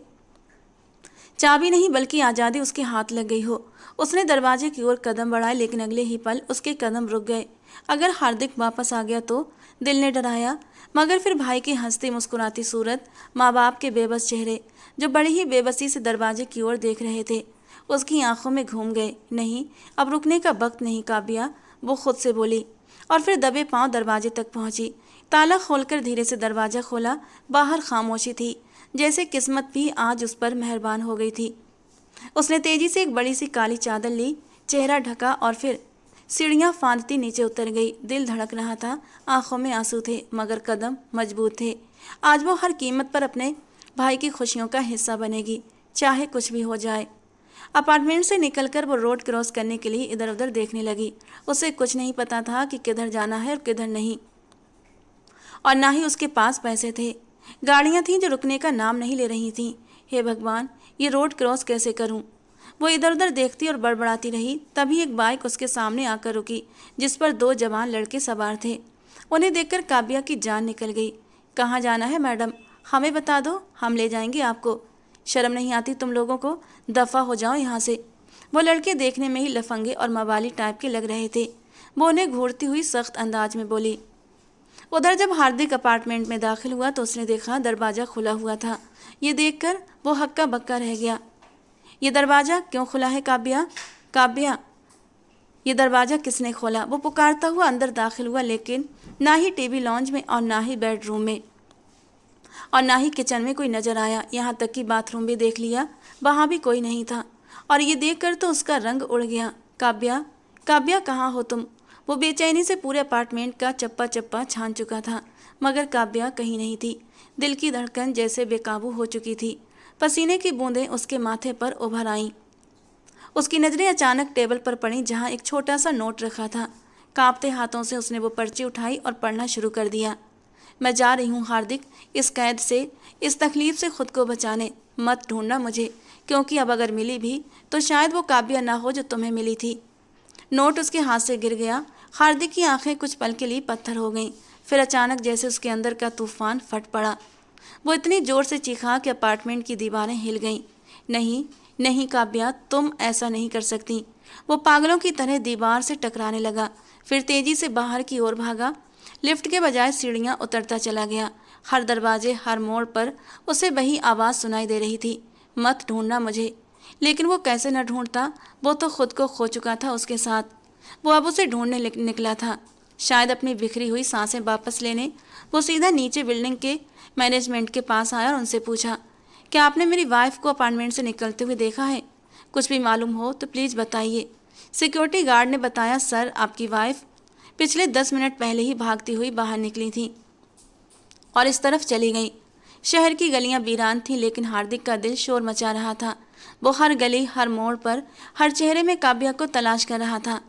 S1: चाबी नहीं बल्कि आज़ादी उसके हाथ लग गई हो। उसने दरवाजे की ओर कदम बढ़ाए, लेकिन अगले ही पल उसके कदम रुक गए। अगर हार्दिक वापस आ गया तो? दिल ने डराया। मगर फिर भाई की हंसती मुस्कुराती सूरत, माँ बाप के बेबस चेहरे जो बड़ी ही बेबसी से दरवाजे की ओर देख रहे थे, उसकी आंखों में घूम गए। नहीं, अब रुकने का वक्त नहीं काव्या, वो खुद से बोली, और फिर दबे पांव दरवाजे तक पहुंची। ताला खोलकर धीरे से दरवाज़ा खोला। बाहर खामोशी थी, जैसे किस्मत भी आज उस पर मेहरबान हो गई थी। उसने तेजी से एक बड़ी सी काली चादर ली, चेहरा ढका और फिर सीढ़ियाँ फांदती नीचे उतर गई। दिल धड़क रहा था, आंखों में आंसू थे, मगर कदम मजबूत थे। आज वो हर कीमत पर अपने भाई की खुशियों का हिस्सा बनेगी, चाहे कुछ भी हो जाए। अपार्टमेंट से निकलकर वो रोड क्रॉस करने के लिए इधर उधर देखने लगी। उसे कुछ नहीं पता था कि किधर जाना है और किधर नहीं, और ना ही उसके पास पैसे थे। गाड़ियाँ थीं जो रुकने का नाम नहीं ले रही थीं। हे भगवान, ये रोड क्रॉस कैसे करूं? वो इधर उधर देखती और बड़बड़ाती रही। तभी एक बाइक उसके सामने आकर रुकी, जिस पर 2 जवान लड़के सवार थे। उन्हें देखकर काव्या की जान निकल गई। कहाँ जाना है मैडम? हमें बता दो, हम ले जाएंगे आपको। शर्म नहीं आती तुम लोगों को? दफ़ा हो जाओ यहाँ से। वो लड़के देखने में ही लफंगे और मवाली टाइप के लग रहे थे। वो उन्हें घूरती हुई सख्त अंदाज में बोली। उधर जब हार्दिक अपार्टमेंट में दाखिल हुआ तो उसने देखा दरवाज़ा खुला हुआ था। ये देखकर वो हक्का बक्का रह गया। ये दरवाज़ा क्यों खुला है काव्या? काव्या, ये दरवाज़ा किसने खोला? वो पुकारता हुआ अंदर दाखिल हुआ, लेकिन ना ही टीवी लॉन्ज में और ना ही बेडरूम में और ना ही किचन में कोई नज़र आया। यहाँ तक कि बाथरूम भी देख लिया, वहाँ भी कोई नहीं था। और ये देखकर तो उसका रंग उड़ गया। काव्या, काव्या कहाँ हो तुम? वो बेचैनी से पूरे अपार्टमेंट का चप्पा चप्पा छान चुका था, मगर काव्या कहीं नहीं थी। दिल की धड़कन जैसे बेकाबू हो चुकी थी। पसीने की बूंदें उसके माथे पर उभर आईं। उसकी नज़रें अचानक टेबल पर पड़ी, जहाँ एक छोटा सा नोट रखा था। कांपते हाथों से उसने वो पर्ची उठाई और पढ़ना शुरू कर दिया। मैं जा रही हूँ हार्दिक, इस कैद से, इस तकलीफ से खुद को बचाने। मत ढूंढना मुझे, क्योंकि अब अगर मिली भी तो शायद वो काव्या ना हो जो तुम्हें मिली थी। नोट उसके हाथ से गिर गया। हार्दिक की आंखें कुछ पल के लिए पत्थर हो गईं। फिर अचानक जैसे उसके अंदर का तूफान फट पड़ा। वो इतनी जोर से चीखा कि अपार्टमेंट की दीवारें हिल गईं। नहीं नहीं काव्या, तुम ऐसा नहीं कर सकती। वो पागलों की तरह दीवार से टकराने लगा, फिर तेजी से बाहर की ओर भागा। लिफ्ट के बजाय सीढ़ियाँ उतरता चला गया। हर दरवाजे, हर मोड़ पर उसे वही आवाज़ सुनाई दे रही थी, मत ढूंढना मुझे। लेकिन वो कैसे न ढूंढता? वो तो खुद को खो चुका था उसके साथ। वो अब उसे ढूंढने निकला था, शायद अपनी बिखरी हुई सांसें वापस लेने। वो सीधा नीचे बिल्डिंग के मैनेजमेंट के पास आया और उनसे पूछा, क्या आपने मेरी वाइफ को अपार्टमेंट से निकलते हुए देखा है? कुछ भी मालूम हो तो प्लीज़ बताइए। सिक्योरिटी गार्ड ने बताया, सर आपकी वाइफ पिछले 10 मिनट पहले ही भागती हुई बाहर निकली थी और इस तरफ चली गई। शहर की गलियां वीरान थीं, लेकिन हार्दिक का दिल शोर मचा रहा था। वो हर गली, हर मोड़ पर, हर चेहरे में काव्या को तलाश कर रहा था।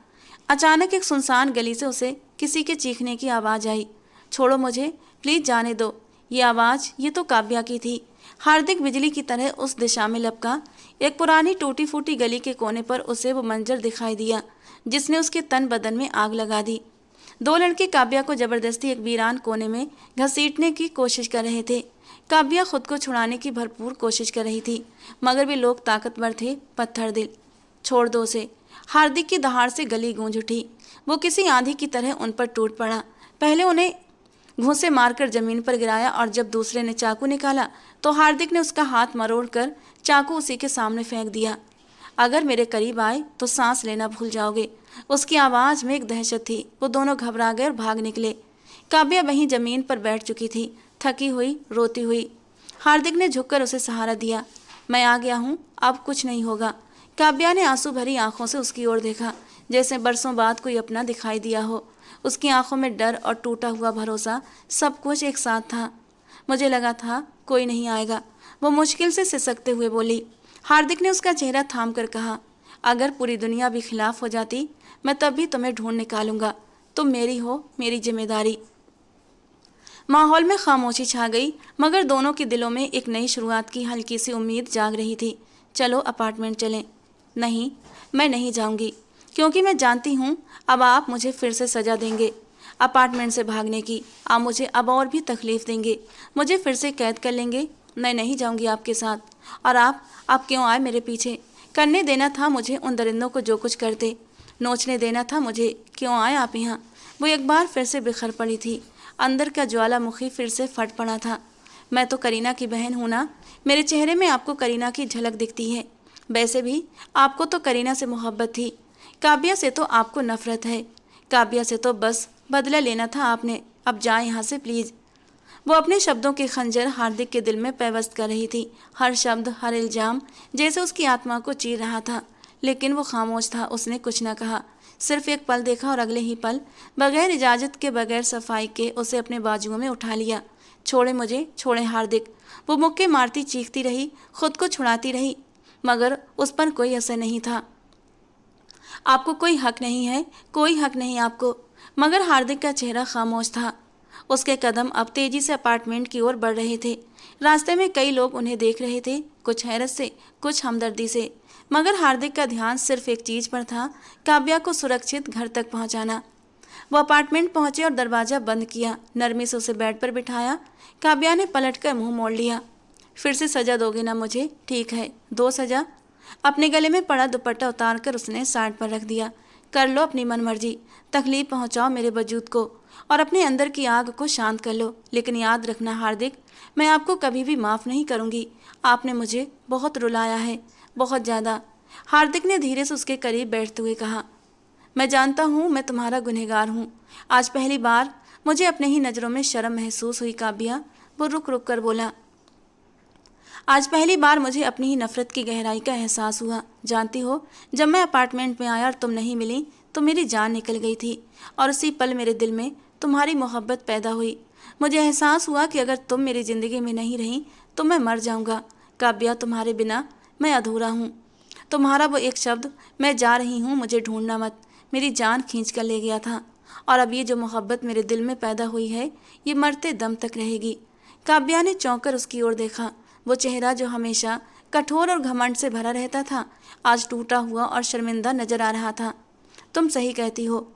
S1: अचानक एक सुनसान गली से उसे किसी के चीखने की आवाज़ आई। छोड़ो मुझे, प्लीज़ जाने दो। ये आवाज़, ये तो काव्या की थी। हार्दिक बिजली की तरह उस दिशा में लपका। एक पुरानी टूटी फूटी गली के कोने पर उसे वो मंजर दिखाई दिया जिसने उसके तन बदन में आग लगा दी। 2 लड़के काव्या को जबरदस्ती एक वीरान कोने में घसीटने की कोशिश कर रहे थे। काव्या खुद को छुड़ाने की भरपूर कोशिश कर रही थी, मगर वे लोग ताकतवर थे, पत्थर दिल। छोड़ दो उसे। हार्दिक की दहाड़ से गली गूंज उठी। वो किसी आंधी की तरह उन पर टूट पड़ा। पहले उन्हें घूंसे मारकर जमीन पर गिराया और जब दूसरे ने चाकू निकाला तो हार्दिक ने उसका हाथ मरोड़कर चाकू उसी के सामने फेंक दिया। अगर मेरे करीब आए तो सांस लेना भूल जाओगे। उसकी आवाज़ में एक दहशत थी। वो दोनों घबरा गए और भाग निकले। काव्या वहीं जमीन पर बैठ चुकी थी, थकी हुई, रोती हुई। हार्दिक ने झुककर उसे सहारा दिया। मैं आ गया हूँ, अब कुछ नहीं होगा। काव्या ने आंसू भरी आंखों से उसकी ओर देखा, जैसे बरसों बाद कोई अपना दिखाई दिया हो। उसकी आंखों में डर और टूटा हुआ भरोसा, सब कुछ एक साथ था। मुझे लगा था कोई नहीं आएगा, वो मुश्किल से सिसकते हुए बोली। हार्दिक ने उसका चेहरा थाम कर कहा, अगर पूरी दुनिया भी खिलाफ हो जाती, मैं तब भी तुम्हें ढूंढ निकालूंगा। तुम मेरी हो, मेरी जिम्मेदारी। माहौल में खामोशी छा गई, मगर दोनों के दिलों में एक नई शुरुआत की हल्की सी उम्मीद जाग रही थी। चलो अपार्टमेंट चलें। नहीं, मैं नहीं जाऊंगी, क्योंकि मैं जानती हूँ अब आप मुझे फिर से सज़ा देंगे अपार्टमेंट से भागने की। आप मुझे अब और भी तकलीफ़ देंगे, मुझे फिर से कैद कर लेंगे। मैं नहीं जाऊंगी आपके साथ। और आप क्यों आए मेरे पीछे? करने देना था मुझे उन दरिंदों को जो कुछ करते, नोचने देना था मुझे। क्यों आए आप यहाँ? वो एक बार फिर से बिखर पड़ी थी। अंदर का ज्वालामुखी फिर से फट पड़ा था। मैं तो करीना की बहन हूँ ना, मेरे चेहरे में आपको करीना की झलक दिखती है। वैसे भी आपको तो करीना से मोहब्बत थी, काव्या से तो आपको नफरत है। काव्या से तो बस बदला लेना था आपने। अब जाए यहाँ से प्लीज़। वो अपने शब्दों के खंजर हार्दिक के दिल में पैवस्त कर रही थी। हर शब्द, हर इल्जाम जैसे उसकी आत्मा को चीर रहा था, लेकिन वो खामोश था। उसने कुछ न कहा, सिर्फ एक पल देखा और अगले ही पल बगैर इजाज़त के, बगैर सफाई के उसे अपने बाजुओं में उठा लिया। छोड़े मुझे, छोड़े हार्दिक। वो मुक्के मारती चीखती रही, खुद को छुड़ाती रही, मगर उस पर कोई असर नहीं था। आपको कोई हक नहीं है, कोई हक नहीं आपको। मगर हार्दिक का चेहरा खामोश था। उसके कदम अब तेजी से अपार्टमेंट की ओर बढ़ रहे थे। रास्ते में कई लोग उन्हें देख रहे थे। कुछ हैरत से, कुछ हमदर्दी से। मगर हार्दिक का ध्यान सिर्फ एक चीज पर था, काव्या को सुरक्षित घर तक पहुंचाना। वो अपार्टमेंट पहुंचे और दरवाजा बंद किया। नरमी से उसे बेड पर बिठाया। काव्या ने पलटकर मुंह मोड़ लिया। फिर से सजा दोगे ना मुझे? ठीक है, दो सजा। अपने गले में पड़ा दुपट्टा उतार कर उसने साइड पर रख दिया। कर लो अपनी मनमर्जी, तकलीफ पहुंचाओ मेरे वजूद को और अपने अंदर की आग को शांत कर लो। लेकिन याद रखना हार्दिक, मैं आपको कभी भी माफ़ नहीं करूंगी। आपने मुझे बहुत रुलाया है, बहुत ज़्यादा। हार्दिक ने धीरे से उसके करीब बैठते हुए कहा, मैं जानता हूँ मैं तुम्हारा गुनहगार हूँ। आज पहली बार मुझे अपने ही नज़रों में शर्म महसूस हुई काव्या। वो रुक रुक कर बोला, आज पहली बार मुझे अपनी ही नफरत की गहराई का एहसास हुआ। जानती हो, जब मैं अपार्टमेंट में आया और तुम नहीं मिली तो मेरी जान निकल गई थी और उसी पल मेरे दिल में तुम्हारी मोहब्बत पैदा हुई। मुझे एहसास हुआ कि अगर तुम मेरी ज़िंदगी में नहीं रही तो मैं मर जाऊंगा। काव्या, तुम्हारे बिना मैं अधूरा हूँ। तुम्हारा वो एक शब्द, मैं जा रही हूँ मुझे ढूंढना मत, मेरी जान खींच कर ले गया था। और अब ये जो मोहब्बत मेरे दिल में पैदा हुई है, ये मरते दम तक रहेगी। काव्या ने चौंक कर उसकी ओर देखा। वो चेहरा जो हमेशा कठोर और घमंड से भरा रहता था, आज टूटा हुआ और शर्मिंदा नजर आ रहा था। तुम सही कहती हो,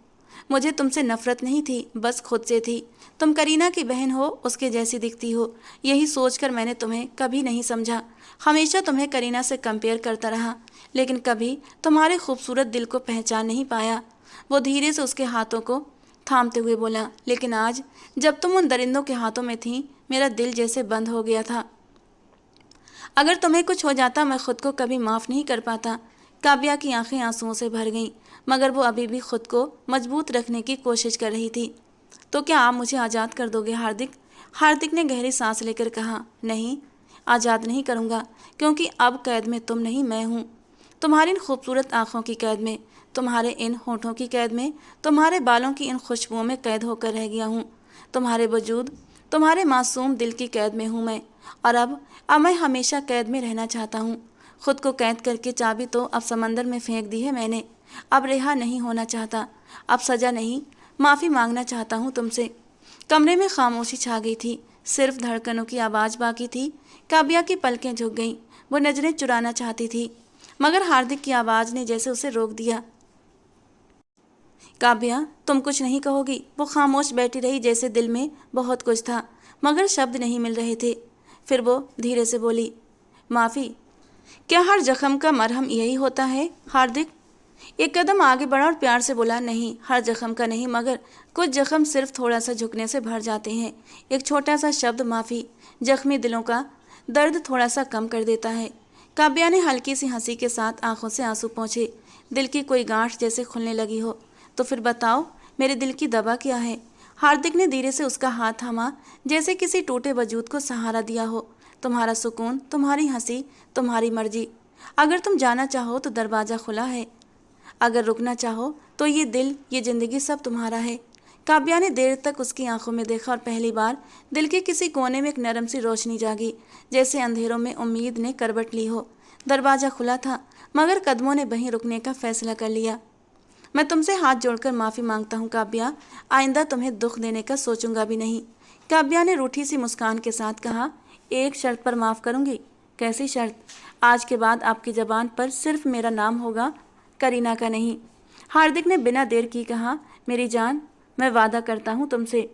S1: मुझे तुमसे नफरत नहीं थी, बस खुद से थी। तुम करीना की बहन हो, उसके जैसी दिखती हो, यही सोचकर मैंने तुम्हें कभी नहीं समझा। हमेशा तुम्हें करीना से कंपेयर करता रहा, लेकिन कभी तुम्हारे खूबसूरत दिल को पहचान नहीं पाया। वो धीरे से उसके हाथों को थामते हुए बोला, लेकिन आज जब तुम उन दरिंदों के हाथों में थी, मेरा दिल जैसे बंद हो गया था। अगर तुम्हें कुछ हो जाता मैं खुद को कभी माफ़ नहीं कर पाता। काव्या की आंखें आंसुओं से भर गईं, मगर वो अभी भी खुद को मजबूत रखने की कोशिश कर रही थी। तो क्या आप मुझे आज़ाद कर दोगे हार्दिक? हार्दिक ने गहरी सांस लेकर कहा, नहीं, आज़ाद नहीं करूँगा, क्योंकि अब कैद में तुम नहीं, मैं हूँ। तुम्हारी इन खूबसूरत आँखों की कैद में, तुम्हारे इन होठों की कैद में, तुम्हारे बालों की इन खुशबुओं में कैद होकर रह गया हूँ। तुम्हारे वजूद, तुम्हारे मासूम दिल की कैद में हूँ मैं। और अब मैं हमेशा कैद में रहना चाहता हूँ। खुद को कैद करके चाबी तो अब समंदर में फेंक दी है मैंने। अब रिहा नहीं होना चाहता, अब सज़ा नहीं, माफ़ी मांगना चाहता हूँ तुमसे। कमरे में खामोशी छा गई थी, सिर्फ धड़कनों की आवाज़ बाकी थी। काव्या की पलकें झुक गईं, वो नज़रें चुराना चाहती थी, मगर हार्दिक की आवाज़ ने जैसे उसे रोक दिया। काव्या, तुम कुछ नहीं कहोगी? वो खामोश बैठी रही, जैसे दिल में बहुत कुछ था मगर शब्द नहीं मिल रहे थे। फिर वो धीरे से बोली, माफ़ी? क्या हर जख्म का मरहम यही होता है हार्दिक? एक कदम आगे बढ़ा और प्यार से बोला, नहीं, हर जख्म का नहीं, मगर कुछ जख्म सिर्फ थोड़ा सा झुकने से भर जाते हैं। एक छोटा सा शब्द माफ़ी जख्मी दिलों का दर्द थोड़ा सा कम कर देता है। काव्या ने हल्की सी हंसी के साथ आंखों से आंसू पोंछे, दिल की कोई गांठ जैसे खुलने लगी हो। तो फिर बताओ, मेरे दिल की दवा क्या है? हार्दिक ने धीरे से उसका हाथ थामा, जैसे किसी टूटे वजूद को सहारा दिया हो। तुम्हारा सुकून, तुम्हारी हंसी, तुम्हारी मर्जी। अगर तुम जाना चाहो तो दरवाज़ा खुला है, अगर रुकना चाहो तो ये दिल, ये ज़िंदगी सब तुम्हारा है। काव्या ने देर तक उसकी आंखों में देखा और पहली बार दिल के किसी कोने में एक नरम सी रोशनी जागी, जैसे अंधेरों में उम्मीद ने करवट ली हो। दरवाज़ा खुला था, मगर कदमों ने वहीं रुकने का फैसला कर लिया। मैं तुमसे हाथ जोड़कर माफ़ी मांगता हूँ काव्या, आइंदा तुम्हें दुख देने का सोचूंगा भी नहीं। काव्या ने रूठी सी मुस्कान के साथ कहा, एक शर्त पर माफ़ करूँगी। कैसी शर्त? आज के बाद आपकी ज़बान पर सिर्फ मेरा नाम होगा, करीना का नहीं। हार्दिक ने बिना देर की कहा, मेरी जान, मैं वादा करता हूँ तुमसे,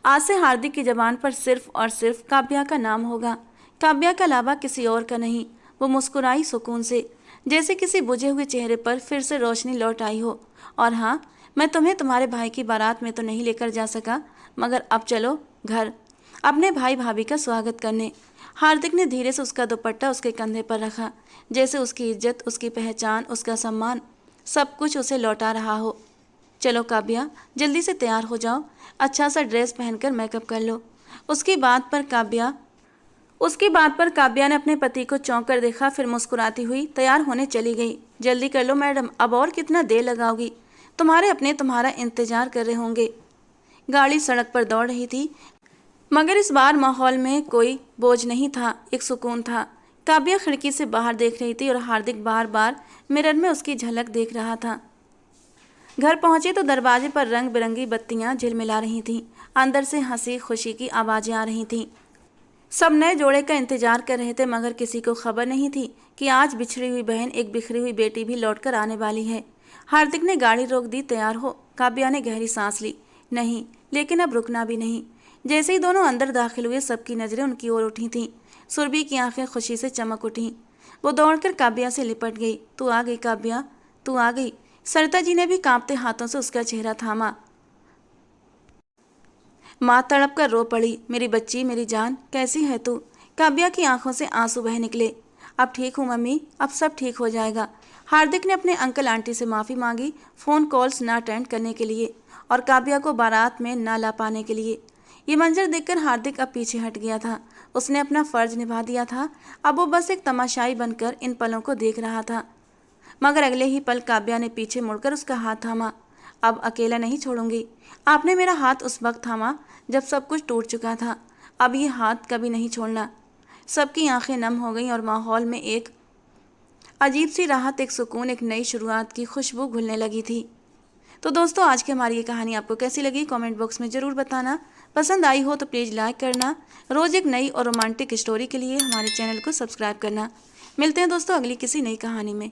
S1: आज से हार्दिक की ज़बान पर सिर्फ और सिर्फ काव्या का नाम होगा, काव्या के अलावा किसी और का नहीं। वो मुस्कुराई सुकून से, जैसे किसी बुझे हुए चेहरे पर फिर से रोशनी लौट आई हो। और हाँ, मैं तुम्हें तुम्हारे भाई की बारात में तो नहीं लेकर जा सका, मगर अब चलो घर, अपने भाई भाभी का स्वागत करने। हार्दिक ने धीरे से उसका दुपट्टा उसके कंधे पर रखा, जैसे उसकी इज्जत, उसकी पहचान, उसका सम्मान, सब कुछ उसे लौटा रहा हो। चलो काव्या, जल्दी से तैयार हो जाओ, अच्छा सा ड्रेस पहनकर मेकअप कर लो। उसकी बात पर काव्या ने अपने पति को चौंक कर देखा, फिर मुस्कुराती हुई तैयार होने चली गई। जल्दी कर लो मैडम, अब और कितना देर लगाओगी? तुम्हारे अपने तुम्हारा इंतजार कर रहे होंगे। गाड़ी सड़क पर दौड़ रही थी, मगर इस बार माहौल में कोई बोझ नहीं था, एक सुकून था। काव्या खिड़की से बाहर देख रही थी और हार्दिक बार बार मिरर में उसकी झलक देख रहा था। घर पहुंचे तो दरवाजे पर रंग बिरंगी बत्तियां झिलमिला रही थीं, अंदर से हंसी खुशी की आवाज़ें आ रही थीं। सब नए जोड़े का इंतजार कर रहे थे, मगर किसी को खबर नहीं थी कि आज बिछड़ी हुई बहन, एक बिखरी हुई बेटी भी लौटकर आने वाली है। हार्दिक ने गाड़ी रोक दी। तैयार हो? काव्या ने गहरी सांस ली। नहीं, लेकिन अब रुकना भी नहीं। जैसे ही दोनों अंदर दाखिल हुए, सबकी नजरें उनकी ओर उठी थीं। सुरभि की आंखें खुशी से चमक उठीं। वो दौड़कर काव्या से लिपट गई। तू आ गई काव्या, तू आ गई। सरिता जी ने भी कांपते हाथों से उसका चेहरा थामा। माँ तड़प कर रो पड़ी। मेरी बच्ची, मेरी जान, कैसी है तू? काव्या की आंखों से आंसू बह निकले। अब ठीक हूँ मम्मी, अब सब ठीक हो जाएगा। हार्दिक ने अपने अंकल आंटी से माफ़ी मांगी, फ़ोन कॉल्स ना अटेंड करने के लिए और काव्या को बारात में ना ला पाने के लिए। ये मंजर देखकर हार्दिक अब पीछे हट गया था। उसने अपना फ़र्ज निभा दिया था। अब वो बस एक तमाशाई बनकर इन पलों को देख रहा था। मगर अगले ही पल काव्या ने पीछे मुड़कर उसका हाथ थामा। अब अकेला नहीं छोड़ूंगी। आपने मेरा हाथ उस वक्त थामा जब सब कुछ टूट चुका था। अब ये हाथ कभी नहीं छोड़ना। सबकी आंखें नम हो गईं और माहौल में एक अजीब सी राहत, एक सुकून, एक नई शुरुआत की खुशबू घुलने लगी थी। तो दोस्तों, आज की हमारी ये कहानी आपको कैसी लगी कमेंट बॉक्स में ज़रूर बताना। पसंद आई हो तो प्लीज़ लाइक करना। रोज़ एक नई और रोमांटिक स्टोरी के लिए हमारे चैनल को सब्सक्राइब करना। मिलते हैं दोस्तों अगली किसी नई कहानी में।